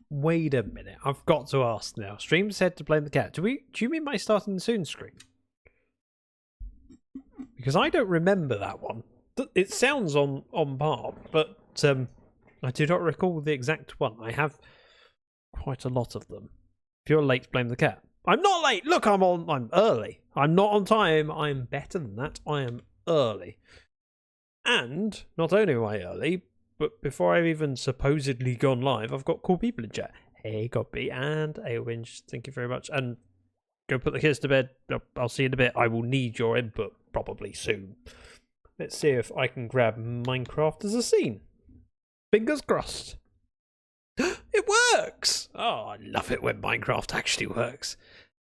Wait a minute. I've got to ask now. Stream said to blame the cat. Do you mean by starting the soon screen? Because I don't remember that one. It sounds on par, but I do not recall the exact one. I have quite a lot of them. If you're late, blame the cat. I'm not late. Look, I'm early. I'm not on time. I'm better than that. I am early. And not only am I early, but before I've even supposedly gone live, I've got cool people in chat. Hey, Godby and Aowinch, thank you very much. And go put the kids to bed. I'll see you in a bit. I will need your input probably soon. Let's see if I can grab Minecraft as a scene. Fingers crossed. It works! Oh, I love it when Minecraft actually works.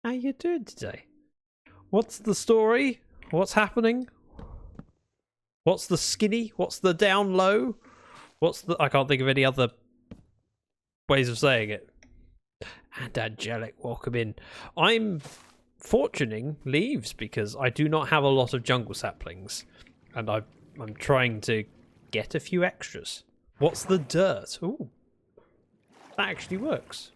How you doing today? What's the story? What's happening? What's the skinny? What's the down low? What's the... I can't think of any other ways of saying it. And Angelic, welcome in. I'm fortuning leaves because I do not have a lot of jungle saplings. And I'm trying to get a few extras. What's the dirt? Ooh. That actually works.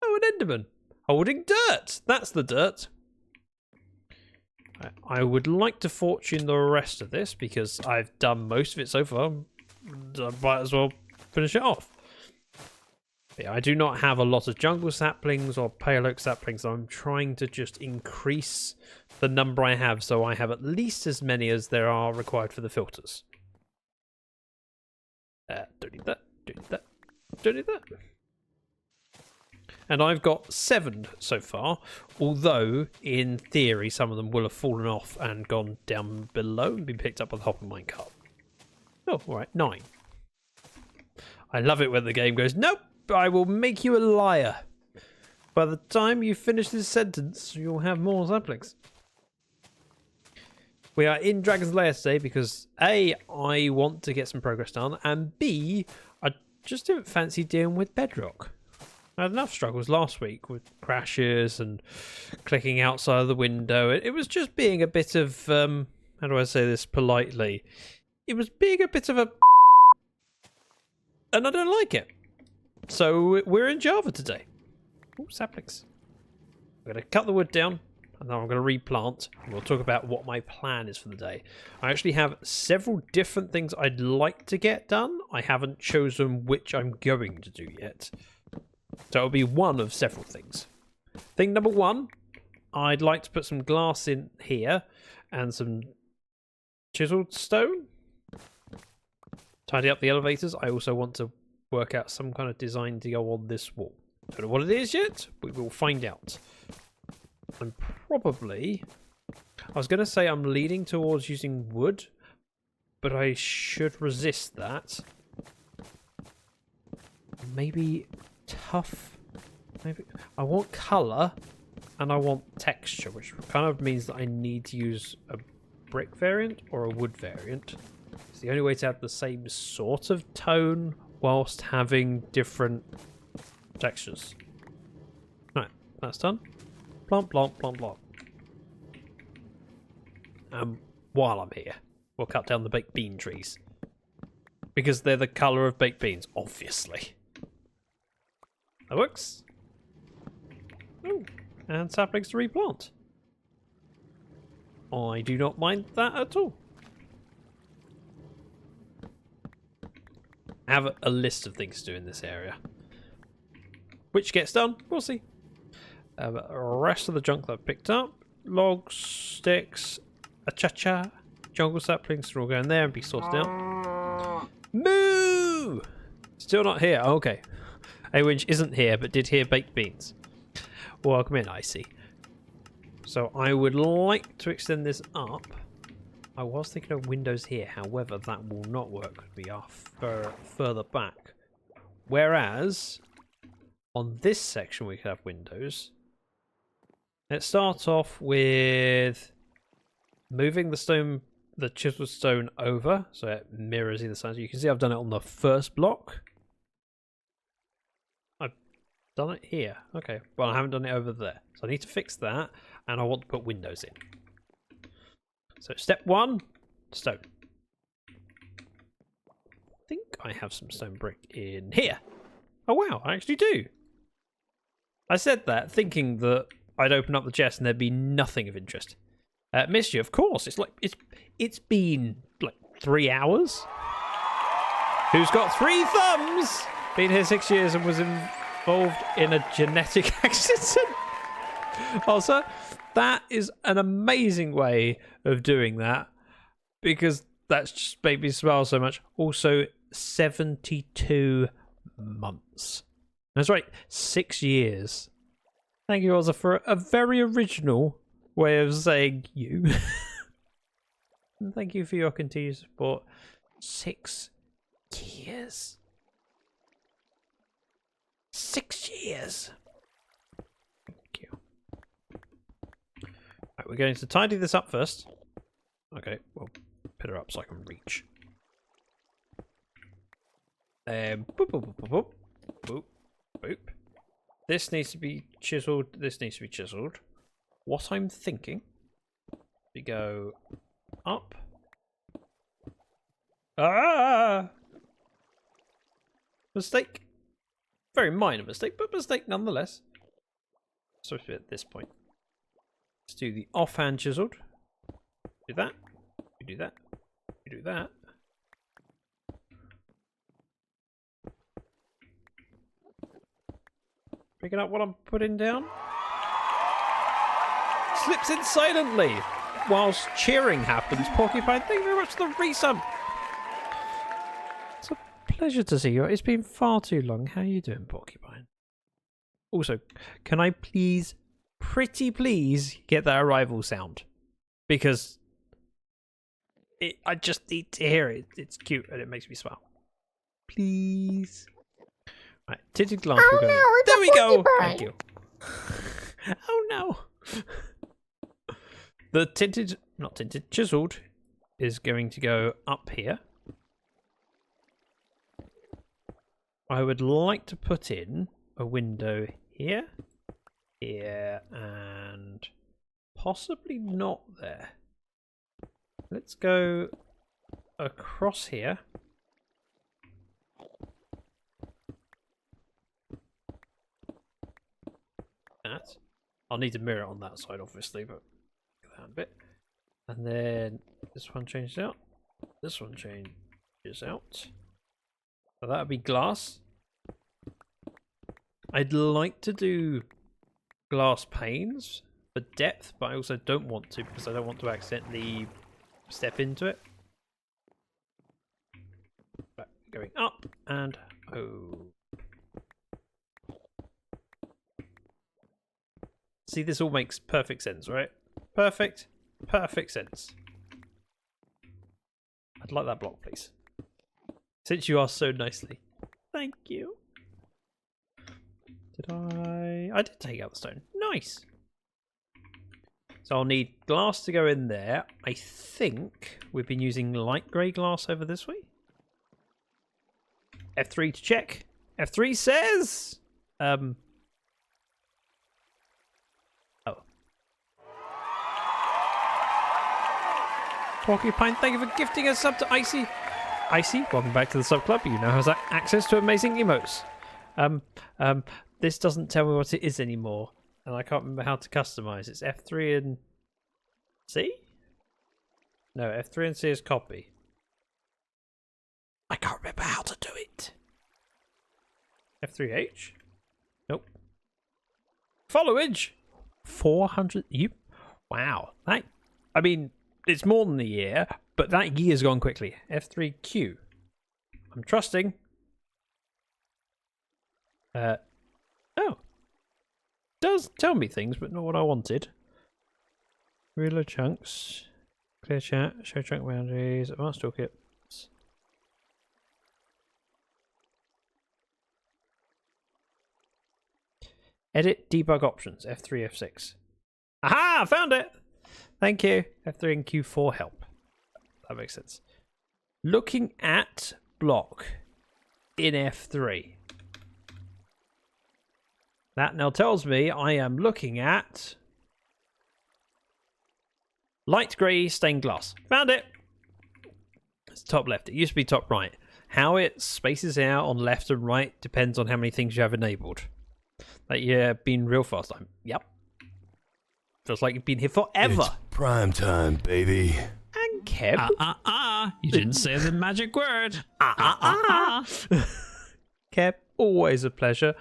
Oh, an Enderman. Holding dirt. That's the dirt. I would like to fortune the rest of this because I've done most of it so far. I might as well finish it off. But yeah, I do not have a lot of jungle saplings or pale oak saplings. So I'm trying to just increase the number I have so I have at least as many as there are required for the filters. Don't need that. Don't need that. Don't need that. And I've got 7 so far, although in theory some of them will have fallen off and gone down below and been picked up by the hopper minecart. Oh, alright, 9. I love it when the game goes, nope, I will make you a liar. By the time you finish this sentence, you'll have more saplings. We are in Dragon's Lair today because A, I want to get some progress done, and B, I just didn't fancy dealing with bedrock. I had enough struggles last week with crashes and clicking outside of the window. It was just being a bit of, how do I say this politely? It was being a bit of a... and I don't like it. So we're in Java today. Ooh, saplings. I'm going to cut the wood down. And then I'm going to replant, and we'll talk about what my plan is for the day. I actually have several different things I'd like to get done. I haven't chosen which I'm going to do yet. So it'll be one of several things. Thing number 1, I'd like to put some glass in here and some chiseled stone. Tidy up the elevators. I also want to work out some kind of design to go on this wall. Don't know what it is yet. We will find out. I'm probably... I was going to say I'm leaning towards using wood, but I should resist that. Maybe tough. Maybe I want colour and I want texture, which kind of means that I need to use a brick variant or a wood variant. It's the only way to have the same sort of tone whilst having different textures. Right, that's done. Plomp, plomp, plomp, plomp. While I'm here, we'll cut down the baked bean trees. Because they're the colour of baked beans, obviously. That works. Oh, and saplings to replant. I do not mind that at all. I have a list of things to do in this area. Which gets done, we'll see. The rest of the junk that I've picked up, logs, sticks, a cha-cha, jungle saplings are all going there and be sorted out. Moo! Still not here. Oh, okay. Awinch isn't here, but did hear baked beans. Welcome in, I see. So I would like to extend this up. I was thinking of windows here, however, that will not work. We are further back. Whereas, on this section we could have windows. Let's start off with moving the chiseled stone over, so it mirrors either side. So you can see I've done it on the first block. I've done it here. Okay, well I haven't done it over there. So I need to fix that, and I want to put windows in. So step 1, stone. I think I have some stone brick in here. Oh wow, I actually do. I said that thinking that I'd open up the chest and there'd be nothing of interest. Missed you, of course. It's been like 3 hours. Who's got 3 thumbs? Been here 6 years and was involved in a genetic accident. Also, that is an amazing way of doing that because that's just made me smile so much. Also, 72 months. That's right, 6 years. Thank you, Ozza, for a very original way of saying you. And thank you for your continued support. 6 years. 6 years. Thank you. Right, we're going to tidy this up first. Okay, well, put her up so I can reach. Boop, boop, boop, boop, boop. Boop, boop. This needs to be chiseled. This needs to be chiseled. What I'm thinking, we go up. Ah! Mistake. Very minor mistake, but mistake nonetheless. Supposed to be at this point. Let's do the offhand chiseled. Do that. We do that. We do that. Picking up what I'm putting down. Slips in silently whilst cheering happens. Porcupine, thank you very much for the resub. It's a pleasure to see you. It's been far too long. How are you doing, Porcupine? Also, can I please, pretty please, get that arrival sound? Because I just need to hear it. It's cute and it makes me smile. Please. Right, tinted glass. Oh no, there we go. Porcupine. Thank you. Oh no. The tinted, not tinted, chiseled is going to go up here. I would like to put in a window here, here, and possibly not there. Let's go across here. That. I'll need a mirror on that side, obviously, but that a bit. And then this one changes out. This one changes out. So that would be glass. I'd like to do glass panes for depth, but I also don't want to because I don't want to accidentally step into it. But going up and oh. See, this all makes perfect sense, right? Perfect sense. I'd like that block, please. Since you asked so nicely. Thank you. Did I did take out the stone. Nice. So I'll need glass to go in there. I think we've been using light grey glass over this way. F3 to check. F3 says... Oh. Porcupine, thank you for gifting a sub to Icy. Icy, welcome back to the sub club. You now have access to amazing emotes. This doesn't tell me what it is anymore, and I can't remember how to customize. It's F3 and C? No, F3 and C is copy. I can't remember how to do it. F3H? Nope. Followage? 400. You? Wow. That. I mean, it's more than a year, but that year's gone quickly. F3Q. I'm trusting. Oh. Does tell me things, but not what I wanted. Ruler chunks. Clear chat. Show chunk boundaries. Advanced toolkit. Edit debug options. F3, F6. Aha! Found it! Thank you. F3 and Q4 help. That makes sense. Looking at block in F3. That now tells me I am looking at light grey stained glass. Found it! It's top left. It used to be top right. How it spaces out on left and right depends on how many things you have enabled. Like, yeah, been real fast time. Yep. Feels like you've been here forever. It's prime time, baby. And Kev. You didn't say the magic word. Kev, always a pleasure.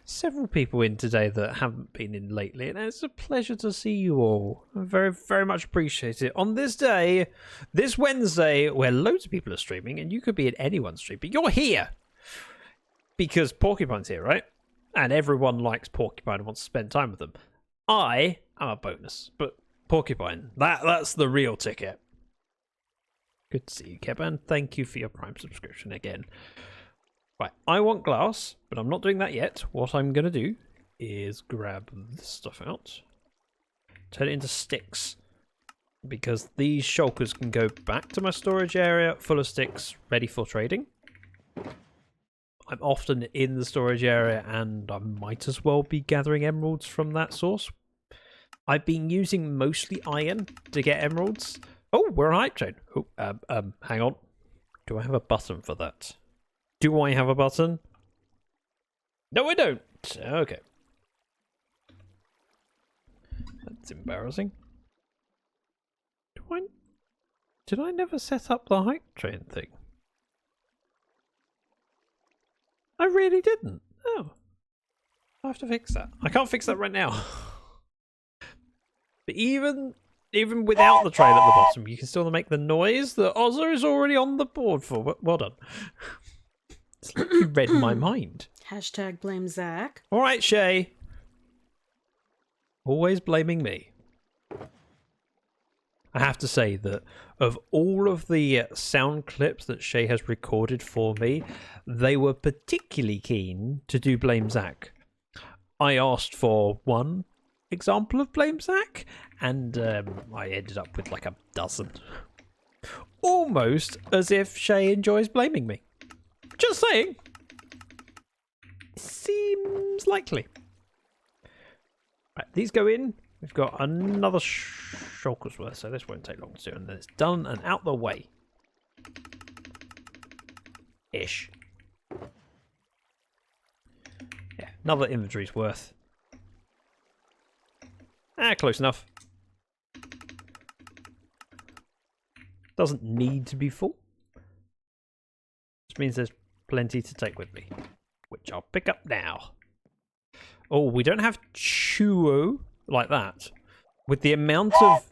Several people in today that haven't been in lately, and it's a pleasure to see you all. I very, very much appreciate it. On this day, this Wednesday, where loads of people are streaming, and you could be at anyone's stream, but you're here because Porcupine's here, right? And everyone likes Porcupine and wants to spend time with them. I am a bonus, but Porcupine, that's the real ticket. Good to see you, Kev, and thank you for your Prime subscription again. Right, I want glass, but I'm not doing that yet. What I'm going to do is grab this stuff out, turn it into sticks, because these shulkers can go back to my storage area full of sticks, ready for trading. I'm often in the storage area, and I might as well be gathering emeralds from that source. I've been using mostly iron to get emeralds. Oh, we're on hype train. Oh, hang on. Do I have a button for that? Do I have a button? No, I don't. Okay. That's embarrassing. Did I never set up the hype train thing? I really didn't. Oh. I have to fix that. I can't fix that right now. But even without the train at the bottom, you can still make the noise that Ozza is already on the board for. Well done. It's like you read my mind. Hashtag blame Zach. All right, Shay. Always blaming me. I have to say that of all of the sound clips that Shay has recorded for me, they were particularly keen to do Blame Zach. I asked for one example of Blame Zach, and I ended up with like a dozen. Almost as if Shay enjoys blaming me. Just saying. Seems likely. Right, these go in. We've got another shulker's worth, so this won't take long to do, and then it's done and out the way. Ish. Yeah, another inventory's worth. Close enough. Doesn't need to be full. Which means there's plenty to take with me, which I'll pick up now. Oh, we don't have chuo like that. With the amount of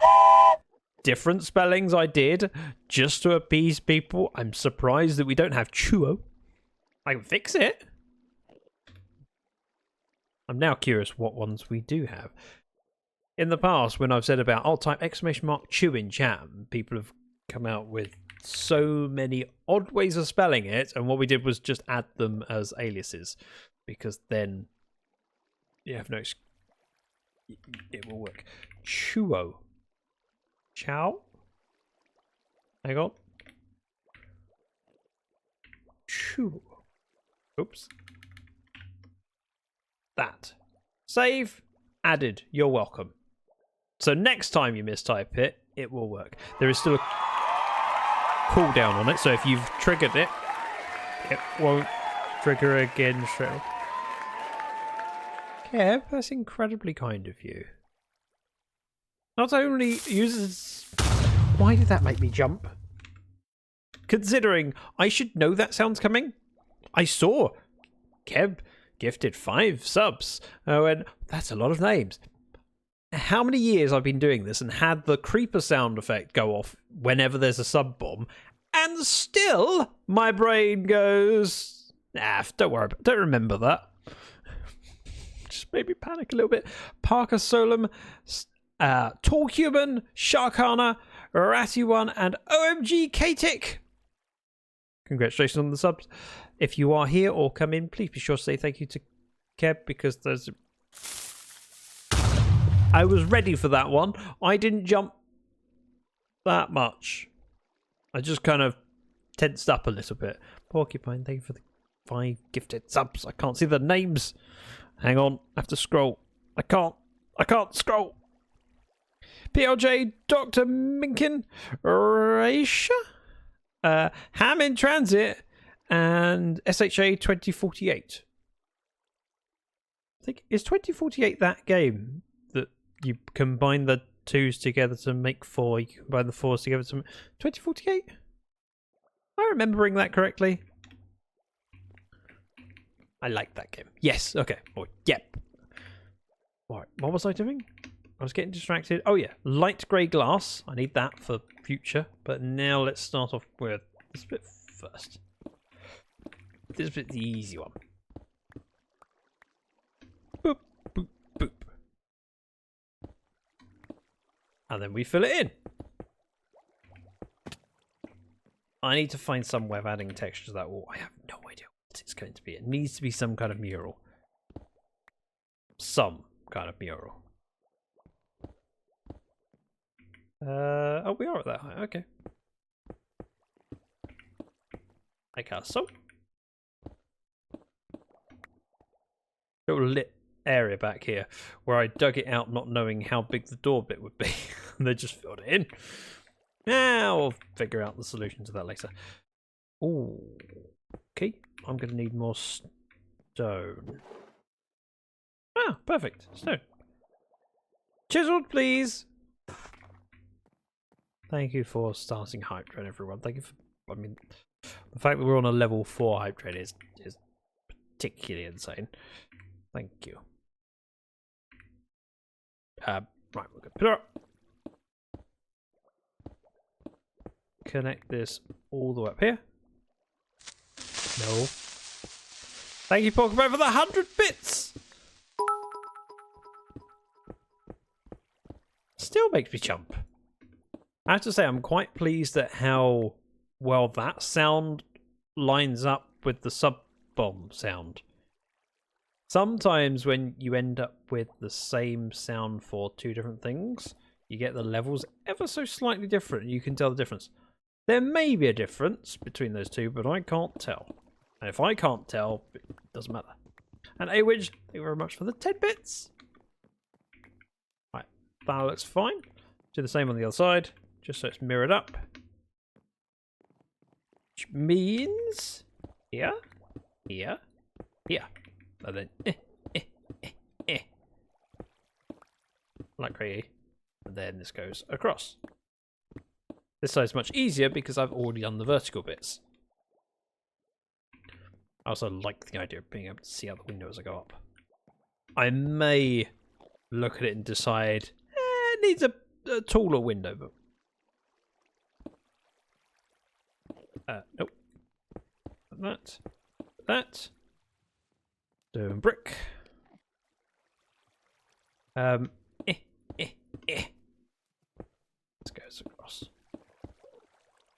different spellings I did just to appease people, I'm surprised that we don't have chuo. I can fix it. I'm now curious what ones we do have. In the past, when I've said about, I'll type !chew in chat, people have come out with so many odd ways of spelling it, and what we did was just add them as aliases, because then you have no... It will work. Chuo. Chow? Hang on. Chuo. Oops. That. Save. Added. You're welcome. So next time you mistype it, it will work. There is still a cooldown on it, so if you've triggered it, it won't trigger again straight away. Kev, that's incredibly kind of you. Not only uses... Why did that make me jump? Considering I should know that sound's coming. I saw Kev gifted 5 subs. I went, that's a lot of names. How many years I've been doing this and had the creeper sound effect go off whenever there's a sub bomb, and still my brain goes, nah, don't worry, don't remember that. Just made me panic a little bit. Parker Solom, Tall Human, Sharkana, Ratty1, and OMG Katic. Congratulations on the subs. If you are here or come in, please be sure to say thank you to Kev, because there's... I was ready for that one. I didn't jump that much. I just kind of tensed up a little bit. Porcupine, thank you for the 5 gifted subs. I can't see the names. Hang on, I have to scroll. I can't scroll. PLJ, Dr. Minkin, Raisha, Ham in Transit, and SHA 2048. I think, is 2048 that game that you combine the twos together to make 4? You combine the 4s together to 2048? Am I remembering that correctly? I like that game. Yes, okay. Oh, yep. Alright, what was I doing? I was getting distracted. Oh yeah, light grey glass. I need that for future. But now let's start off with this bit first. This bit the easy one. Boop, boop, boop. And then we fill it in. I need to find some way of adding texture to that wall. I have no idea what it's going to be. It needs to be some kind of mural. Some kind of mural. Oh, we are at that height. Okay. Like so. Little lit area back here where I dug it out not knowing how big the door bit would be. And they just filled it in. Now we'll figure out the solution to that later. Ooh. Okay. I'm going to need more stone. Ah, perfect. Stone. Chiseled, please. Thank you for starting Hype Train, everyone. Thank you for... I mean, the fact that we're on a level 4 Hype Train is particularly insane. Thank you. Right, we're going to put it up. Connect this all the way up here. No. Thank you, Pokemon, for the 100 bits! Still makes me jump. I have to say, I'm quite pleased at how well that sound lines up with the sub-bomb sound. Sometimes when you end up with the same sound for two different things, you get the levels ever so slightly different, and you can tell the difference. There may be a difference between those two, but I can't tell. And if I can't tell, it doesn't matter. And Awidge, thank you very much for the 10 bits. Right, that looks fine. Do the same on the other side, just so it's mirrored up. Which means here, here, here. And then like crazy. And then this goes across. This side's much easier because I've already done the vertical bits. I also like the idea of being able to see out the window as I go up. I may look at it and decide it needs a taller window, but nope. That. Stone brick. This goes across.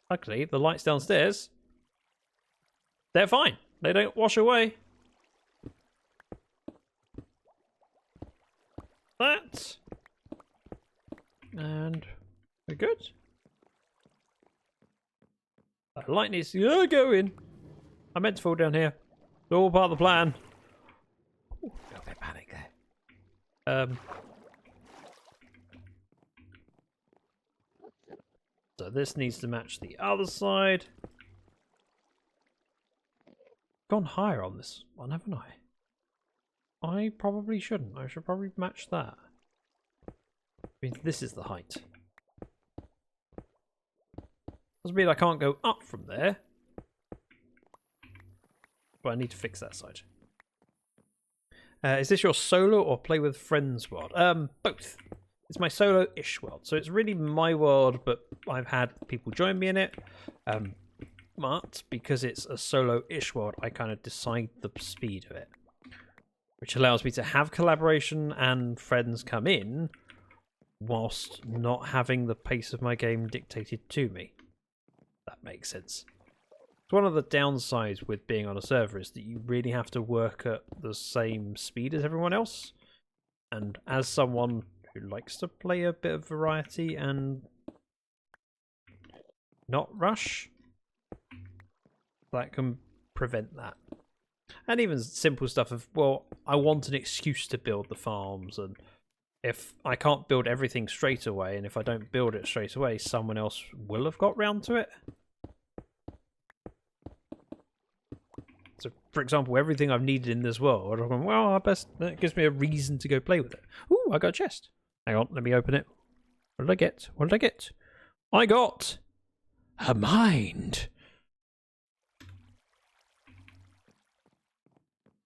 Luckily, the lights downstairs, they're fine. They don't wash away. That. And we're good. That light needs to go in. I meant to fall down here. It's all part of the plan. Ooh, a little bit of panic there. So this needs to match the other side. Gone higher on this one, haven't I? I probably shouldn't. I should probably match that. I mean, this is the height. Doesn't mean I can't go up from there. But I need to fix that side. Is this your solo or play with friends world? Both. It's my solo-ish world. So it's really my world, but I've had people join me in it. But because it's a solo-ish world, I kind of decide the speed of it. Which allows me to have collaboration and friends come in whilst not having the pace of my game dictated to me. That makes sense. It's one of the downsides with being on a server is that you really have to work at the same speed as everyone else. And as someone who likes to play a bit of variety and not rush, that can prevent that. And even simple stuff of, well, I want an excuse to build the farms, and if I can't build everything straight away, and if I don't build it straight away, someone else will have got round to it. So, for example, everything I've needed in this world, I'm going, well, that gives me a reason to go play with it. Ooh, I got a chest. Hang on, let me open it. What did I get? What did I get? I got a mind.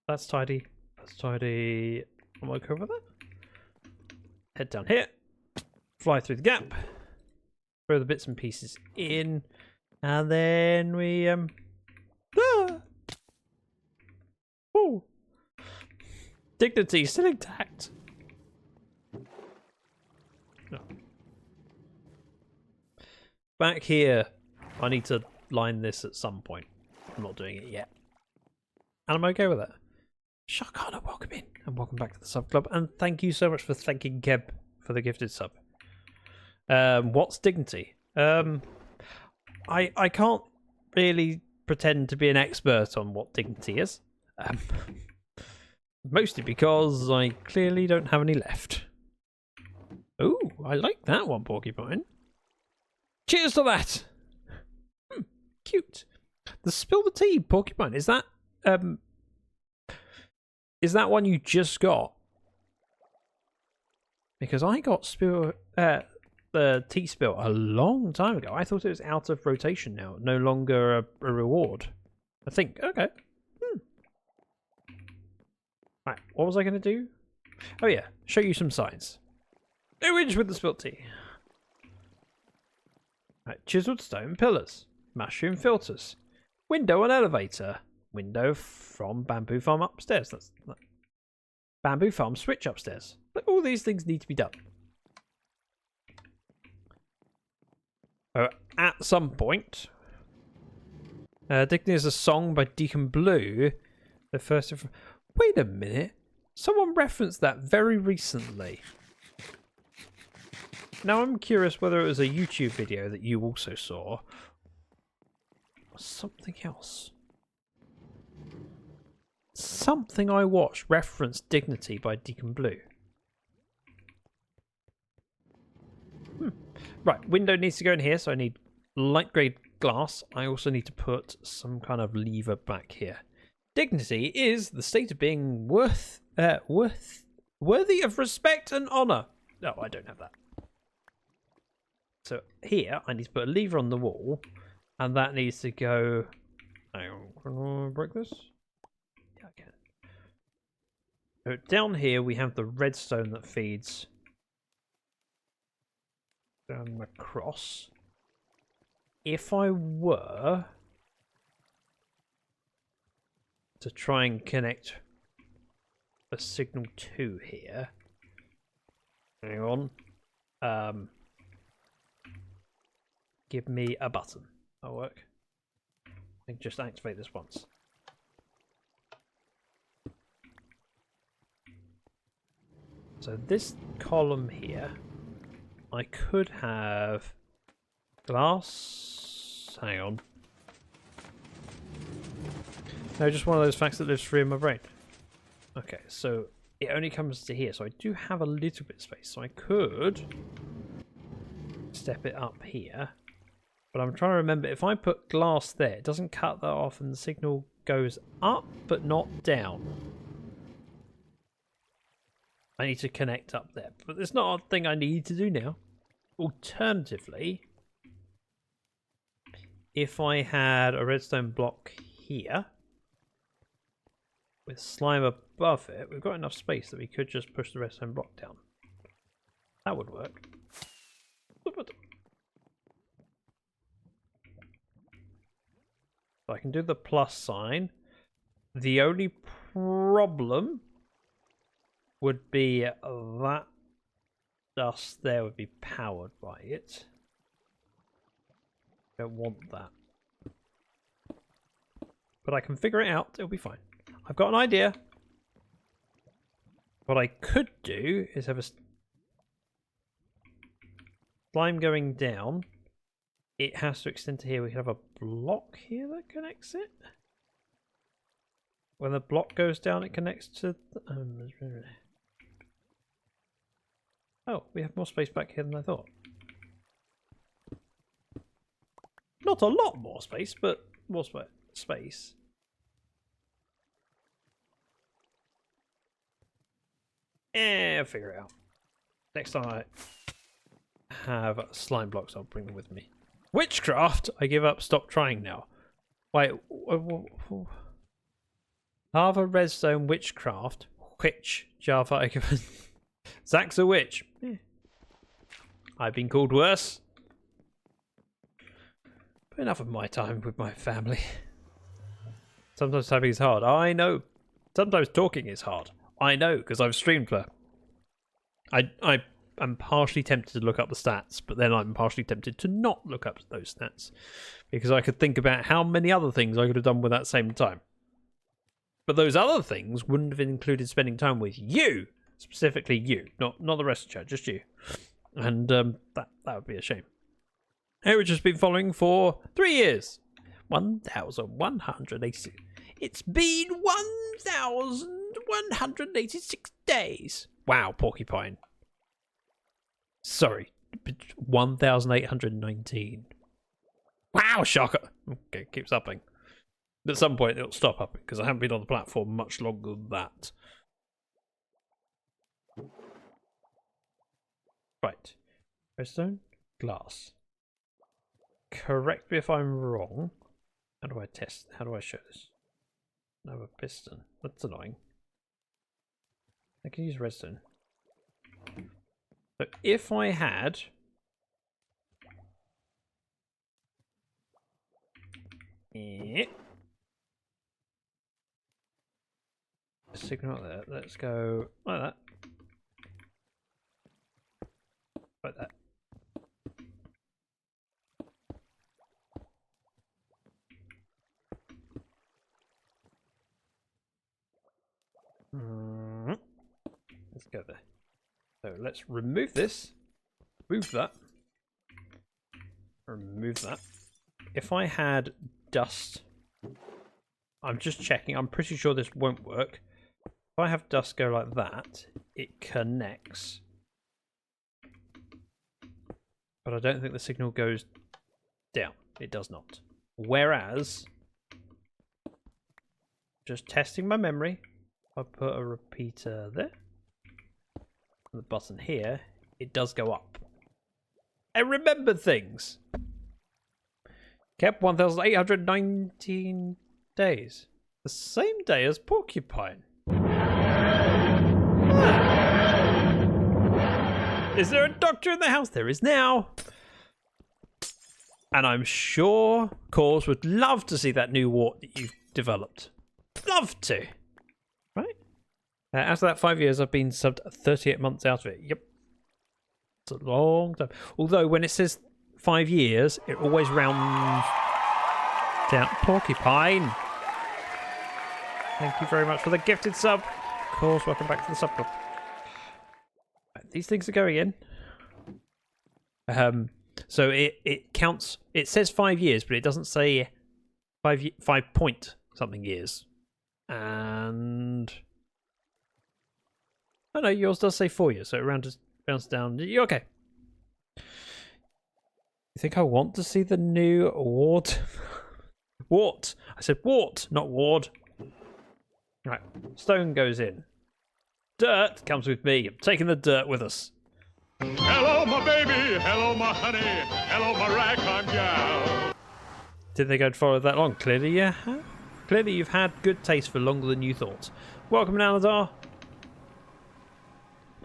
That's tidy. That's tidy. I'm okay with that. Head down here. Fly through the gap. Throw the bits and pieces in. And then we, Ooh. Dignity still intact. No. Back here, I need to line this at some point. I'm not doing it yet. And I'm okay with that. Sharkana, welcome in. And welcome back to the sub club. And thank you so much for thanking Keb for the gifted sub. What's dignity? I can't really pretend to be an expert on what dignity is. Mostly because I clearly don't have any left. Ooh, I like that one, Porcupine. Cheers to that! Cute. The spill the tea, Porcupine. Is that one you just got? Because I got the tea spill a long time ago. I thought it was out of rotation now, no longer a reward. I think. Okay. Right, what was I going to do? Oh yeah, show you some signs. No inch with the spilt tea. Right, chiseled stone pillars, mushroom filters, window and elevator, window from bamboo farm upstairs. That's bamboo farm switch upstairs. But all these things need to be done. At some point, Dignity is a song by Deacon Blue. The first. Wait a minute. Someone referenced that very recently. Now I'm curious whether it was a YouTube video that you also saw. Or something else. Something I watched referenced Dignity by Deacon Blue. Right, window needs to go in here, so I need light grey glass. I also need to put some kind of lever back here. Dignity is the state of being worthy of respect and honour. No, I don't have that. So here, I need to put a lever on the wall, and that needs to go. Hang on, can I break this? Yeah, I can. So down here, we have the redstone that feeds down across. If I were to try and connect a signal to here, hang on, give me a button. That'll work. I can just activate this once. So this column here, I could have glass. Hang on. No, just one of those facts that lives free in my brain. Okay, so it only comes to here, so I do have a little bit of space. So I could step it up here. But I'm trying to remember, if I put glass there, it doesn't cut that off and the signal goes up, but not down. I need to connect up there, but it's not a thing I need to do now. Alternatively, if I had a redstone block here with slime above it, we've got enough space that we could just push the redstone block down. That would work. So I can do the plus sign. The only problem would be that dust there would be powered by it. Don't want that. But I can figure it out. It'll be fine. I've got an idea. What I could do is have a slime going down. It has to extend to here. We have a block here that connects it. When the block goes down, it connects to the, oh, we have more space back here than I thought. Not a lot more space, but more space. I'll figure it out. Next time I have slime blocks, I'll bring them with me. Witchcraft? I give up. Stop trying now. Wait. Lava, redstone, witchcraft. Witch. Java. I give Zach's a witch. Yeah. I've been called worse. But enough of my time with my family. Sometimes typing is hard. I know. Sometimes talking is hard. I know, because I've streamed for. I'm partially tempted to look up the stats, but then I'm partially tempted to not look up those stats. Because I could think about how many other things I could have done with that same time. But those other things wouldn't have included spending time with you. Specifically you. Not the rest of the chat, just you. And that would be a shame. Which has been following for 3 years. 1,186. It's been 1,186 days. Wow, Porcupine. Sorry. 1,819. Wow, shocker. Okay, it keeps upping. At some point it'll stop upping because I haven't been on the platform much longer than that. Right. Redstone, glass. Correct me if I'm wrong. How do I test? How do I show this? Another piston. That's annoying. I can use redstone. So if I had a signal there, let's go like that. Like that. Let's go there. So let's remove this. Remove that. Remove that. If I had dust, I'm just checking. I'm pretty sure this won't work. If I have dust go like that, it connects. But I don't think the signal goes down. It does not. Whereas, just testing my memory, I put a repeater there. The button here, it does go up. I remember things. Kept 1,819 days. The same day as Porcupine. Is there a doctor in the house? There is now. And I'm sure Cores would love to see that new wart that you've developed. Love to. Right? After that 5 years, I've been subbed 38 months out of it. Yep. It's a long time. Although when it says 5 years, it always rounds down. Porcupine. Thank you very much for the gifted sub. Of course, welcome back to the sub club. Right, these things are going in. So it counts. It says 5 years, but it doesn't say 5 point something years. And oh no, yours does say 4 years, so it rounds down. You're okay. You think I want to see the new wart? Wart. I said wart, not ward. Right, stone goes in. Dirt comes with me. I'm taking the dirt with us. Hello, my baby. Hello, my honey. Hello, my ragtime gal. Did they go and follow that long? Clearly, yeah. Clearly, you've had good taste for longer than you thought. Welcome, Aladar.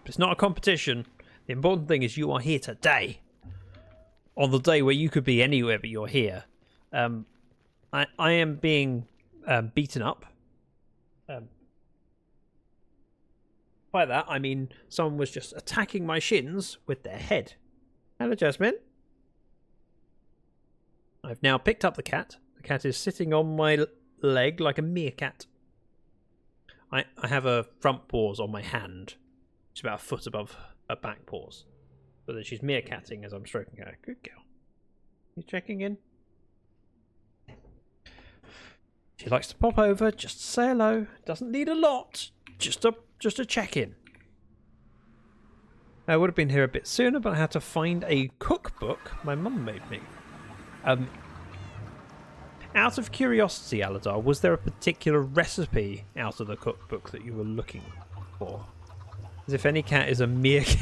It's not a competition. The important thing is you are here today. On the day where you could be anywhere, but you're here. I am being beaten up. By that, I mean someone was just attacking my shins with their head. Hello, Jasmine. I've now picked up the cat. The cat is sitting on my leg like a meerkat. I have her front paws on my hand. She's about a foot above her back paws. But then she's meerkatting as I'm stroking her. Good girl. You checking in? She likes to pop over just to say hello. Doesn't need a lot. Just a check-in. I would have been here a bit sooner, but I had to find a cookbook my mum made me. Out of curiosity, Aladar, was there a particular recipe out of the cookbook that you were looking for? As if any cat is a meerkat.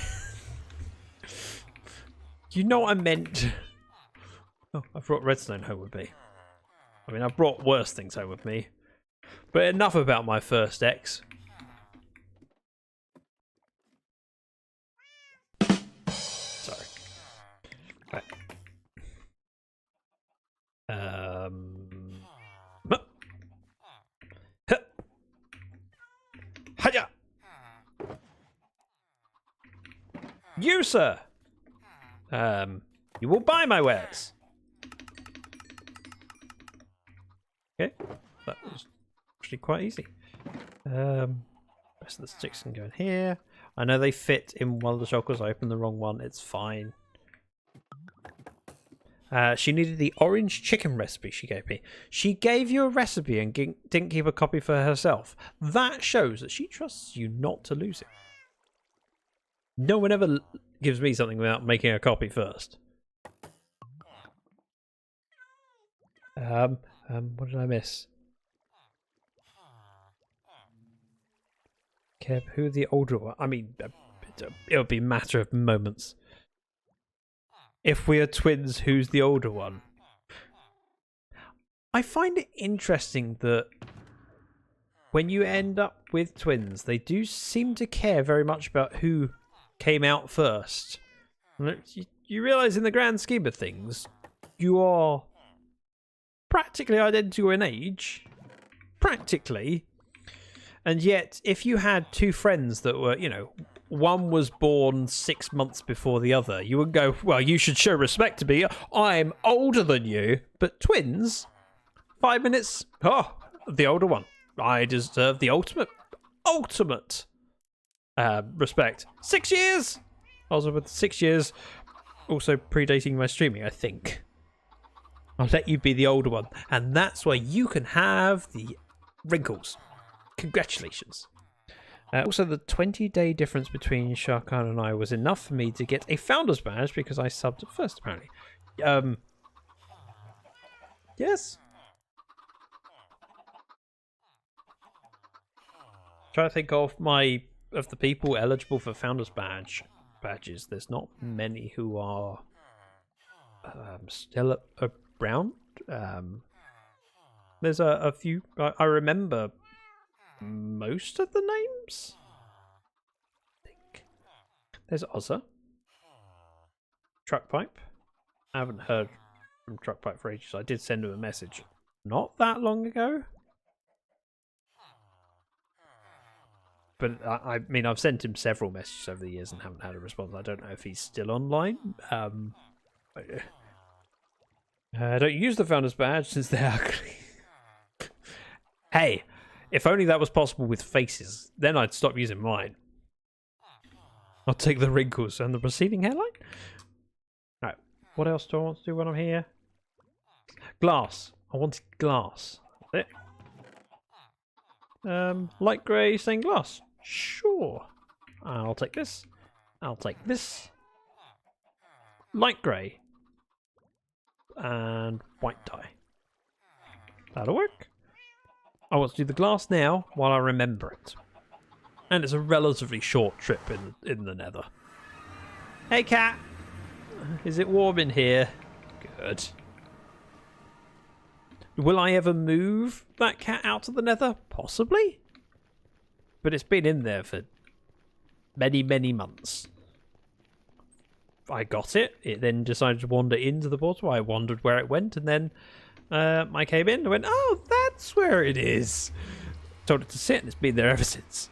You know what I meant? Oh, I've brought redstone home with me. I mean, I've brought worse things home with me. But enough about my first ex. Sorry. Right. Hiya! You, sir! You will buy my wares. Okay, that was actually quite easy. Rest of the sticks can go in here. I know they fit in one of the chocolates. I opened the wrong one. It's fine. She needed the orange chicken recipe she gave me. She gave you a recipe and didn't keep a copy for herself. That shows that she trusts you not to lose it. No one ever gives me something without making a copy first. What did I miss? Kev, who are the older one? I mean, it'll be a matter of moments. If we are twins, who's the older one? I find it interesting that when you end up with twins, they do seem to care very much about who came out first. You realise in the grand scheme of things, you are practically identical in age. Practically. And yet, if you had two friends that were, you know, one was born 6 months before the other, you would go, well, you should show respect to me. I'm older than you. But twins, 5 minutes, oh, the older one. I deserve the ultimate respect. 6 years! Also with 6 years, also predating my streaming, I think. I'll let you be the older one. And that's why you can have the wrinkles. Congratulations. Also, the 20-day difference between Sharkan and I was enough for me to get a founder's badge because I subbed first, apparently. Yes. Trying to think of the people eligible for founder's badges. There's not many who are still around. There's a few. I remember most of the names. I think there's Ozza, Truckpipe. I haven't heard from Truckpipe for ages. I did send him a message not that long ago. But I mean, I've sent him several messages over the years and haven't had a response. I don't know if he's still online. I don't use the founder's badge since they're ugly. Hey, if only that was possible with faces, then I'd stop using mine. I'll take the wrinkles and the receding hairline. Right, what else do I want to do when I'm here? Glass. I wanted glass. There. Light grey stained glass. Sure. I'll take this. I'll take this. Light grey. And white dye. That'll work. I want to do the glass now while I remember it. And it's a relatively short trip in the nether. Hey cat! Is it warm in here? Good. Will I ever move that cat out of the nether? Possibly. But it's been in there for many, many months. I got it. It then decided to wander into the portal. I wondered where it went, and then I came in and went, oh, that's where it is. Told it to sit, and it's been there ever since.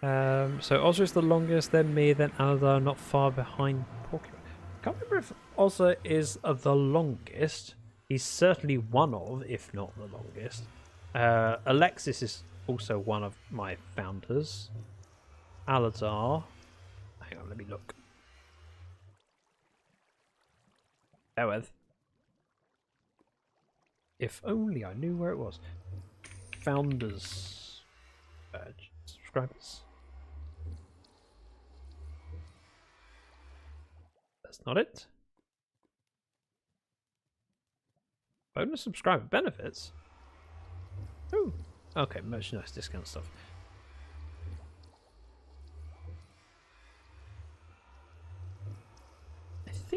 So Ozza is the longest, then me, then Aladar, not far behind Porcupine. I can't remember if Ozza is the longest. He's certainly one of, if not the longest. Alexis is also one of my founders. Aladar. Hang on, let me look. Eweth. If only I knew where it was. Founders. Subscribers. That's not it. Bonus subscriber benefits? Oh, okay, merchandise discount stuff.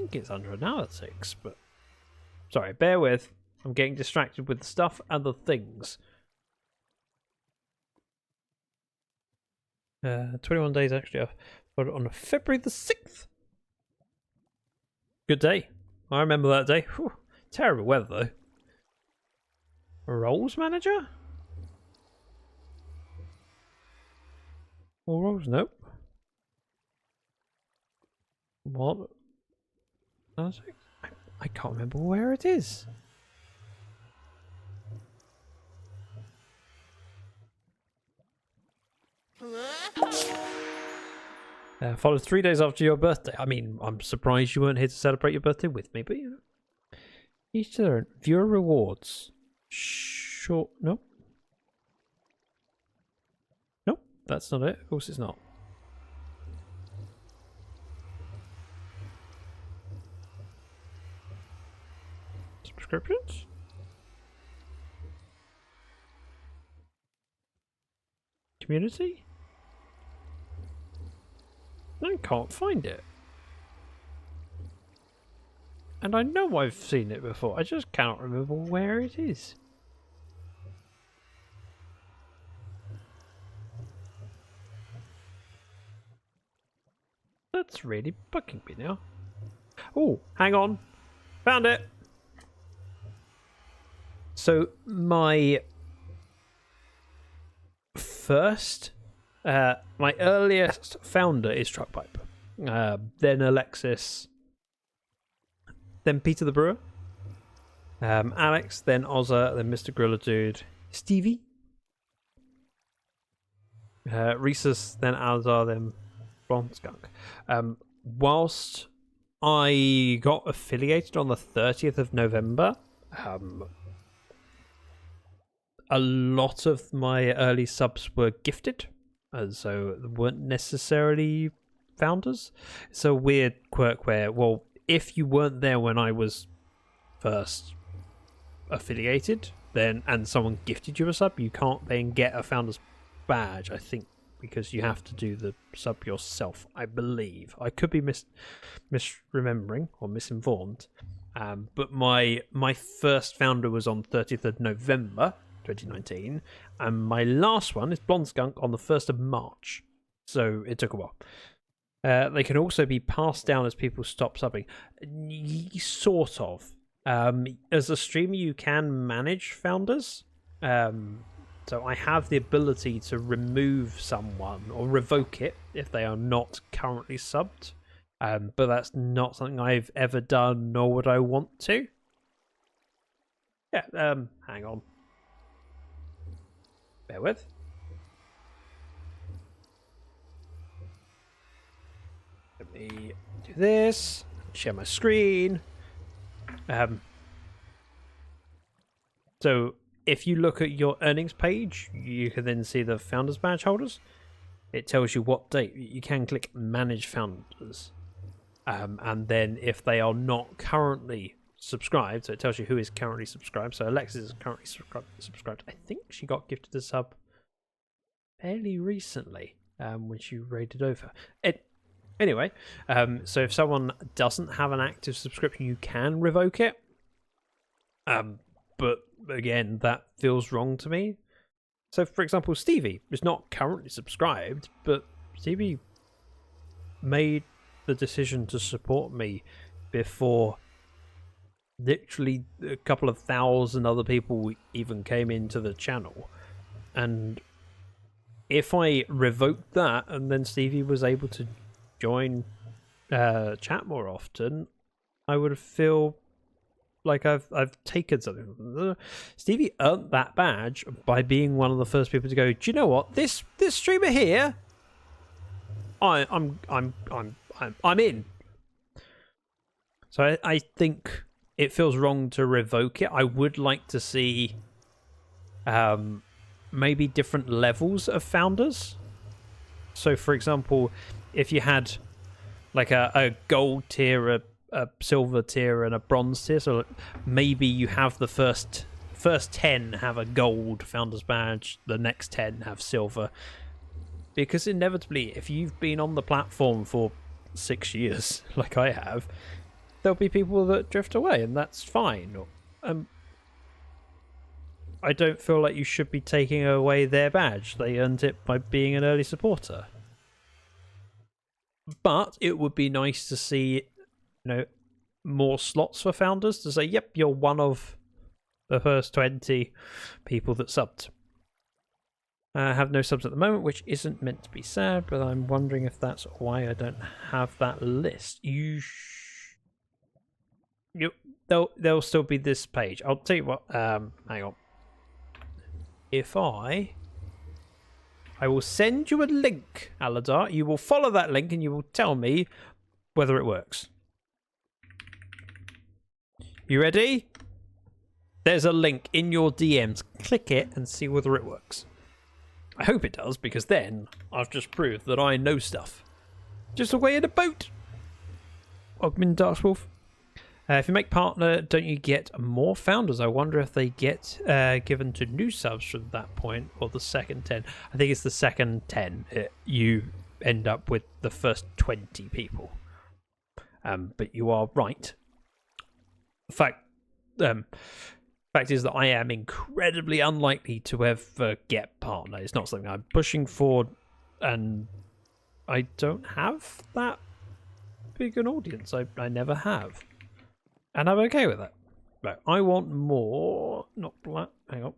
think it's under analytics, but sorry, bear with. I'm getting distracted with the stuff and the things. 21 days actually. I've got it on February the 6th. Good day. I remember that day. Whew. Terrible weather though. Roles manager? All roles? Nope. What? I can't remember where it is. Follows 3 days after your birthday. I mean, I'm surprised you weren't here to celebrate your birthday with me, but you know. Each turn, viewer rewards. Sure. Nope. Nope, that's not it. Of course it's not. Subscriptions? Community? I can't find it. And I know I've seen it before, I just cannot remember where it is. That's really bugging me now. Oh, hang on. Found it! So, my earliest founder is Truckpipe. Then Alexis. Then Peter the Brewer. Alex, then Ozza, then Mr. Griller Dude. Stevie. Rhesus, then Alzar, then Blonde Skunk. Whilst I got affiliated on the 30th of November, a lot of my early subs were gifted, so they weren't necessarily founders. It's a weird quirk where, well, if you weren't there when I was first affiliated, then and someone gifted you a sub, you can't then get a founder's badge, I think, because you have to do the sub yourself, I believe. I could be misremembering or misinformed, but my first founder was on 30th of November 2019, and my last one is Blonde Skunk on the 1st of March, so it took a while. They can also be passed down as people stop subbing. Sort of. As a streamer, you can manage founders. So I have the ability to remove someone or revoke it if they are not currently subbed. But that's not something I've ever done, nor would I want to. Yeah, hang on. Bear with. Let me do this. Share my screen. So if you look at your earnings page, you can then see the founders badge holders. It tells you what date. You can click manage founders. And then if they are not currently subscribed, so it tells you who is currently subscribed. So Alexis is currently subscribed. I think she got gifted a sub fairly recently when she raided over. Anyway, so if someone doesn't have an active subscription, you can revoke it. But again, that feels wrong to me. So, for example, Stevie is not currently subscribed, but Stevie made the decision to support me before literally a couple of thousand other people even came into the channel. And if I revoked that and then Stevie was able to join chat more often, I would feel like I've taken something. Stevie earned that badge by being one of the first people to go, do you know what, this streamer here, I'm in. So I think it feels wrong to revoke it. I would like to see maybe different levels of founders. So, for example, if you had like a gold tier, a silver tier, and a bronze tier, so maybe you have the first 10 have a gold founders badge, the next 10 have silver, because inevitably, if you've been on the platform for 6 years, like I have, there'll be people that drift away, and that's fine. I don't feel like you should be taking away their badge. They earned it by being an early supporter. But it would be nice to see, more slots for founders to say, yep, you're one of the first 20 people that subbed. I have no subs at the moment, which isn't meant to be sad, but I'm wondering if that's why I don't have that list. There'll still be this page. I'll tell you what. Hang on. If I will send you a link, Aladar. You will follow that link and you will tell me whether it works. You ready? There's a link in your DMs. Click it and see whether it works. I hope it does, because then I've just proved that I know stuff. Just away in a boat. Ogmin Darkswolf. If you make partner, don't you get more founders? I wonder if they get given to new subs from that point, or the second 10. I think it's the second 10. You end up with the first 20 people. But you are right. The fact is that I am incredibly unlikely to ever get partner. It's not something I'm pushing for, and I don't have that big an audience. I never have. And I'm okay with that. Right, I want more, not black. Hang on.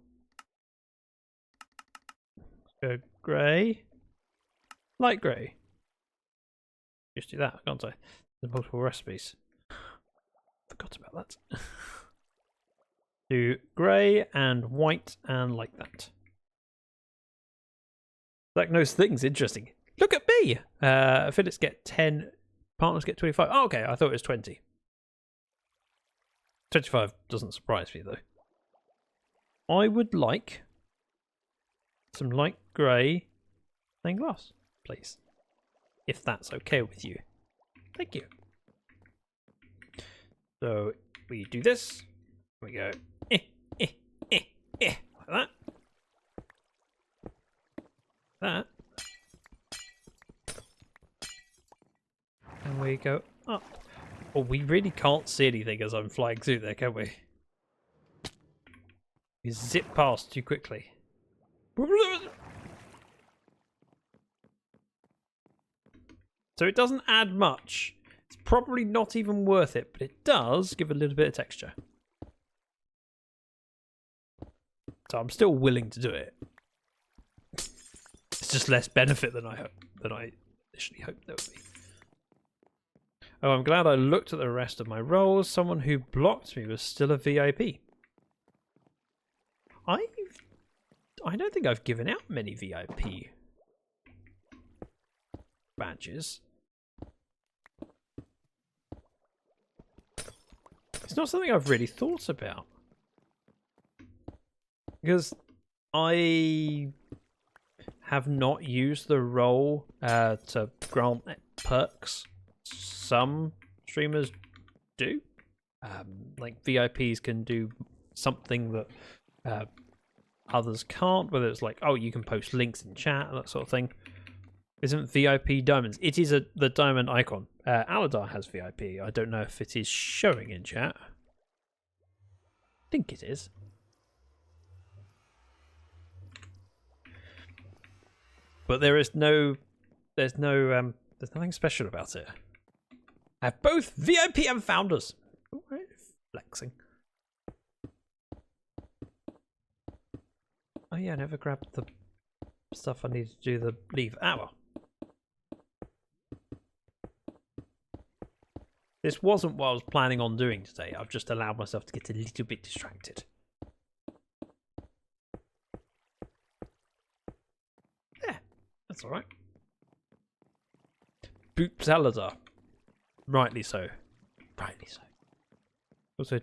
Let's go grey. Light grey. Just do that, can't I? There's multiple recipes. Forgot about that. Do grey and white and like that. Zach knows things. Interesting. Look at me! Affiliates get 10, partners get 25. Oh, okay, I thought it was 20. 25 doesn't surprise me, though. I would like some light grey stained glass, please. If that's okay with you. Thank you. So, we do this. We go, like that. That. And we go up. Oh, we really can't see anything as I'm flying through there, can we? We zip past too quickly. So it doesn't add much. It's probably not even worth it, but it does give a little bit of texture. So I'm still willing to do it. It's just less benefit than I initially hoped there would be. Oh, I'm glad I looked at the rest of my roles. Someone who blocked me was still a VIP. I don't think I've given out many VIP badges. It's not something I've really thought about. Because I have not used the role to grant perks. Some streamers do. Like VIPs can do something that others can't, whether it's like, oh, you can post links in chat and that sort of thing. Isn't VIP diamonds? It is the diamond icon. Aladar has VIP. I don't know if it is showing in chat. I think it is. But there's nothing special about it. I have both VIP and founders. Ooh, flexing. Oh yeah, I never grabbed the stuff I need to do the leave. Ah well. This wasn't what I was planning on doing today. I've just allowed myself to get a little bit distracted. Yeah, that's alright. Boop Salazar. Rightly so. Rightly so. Also,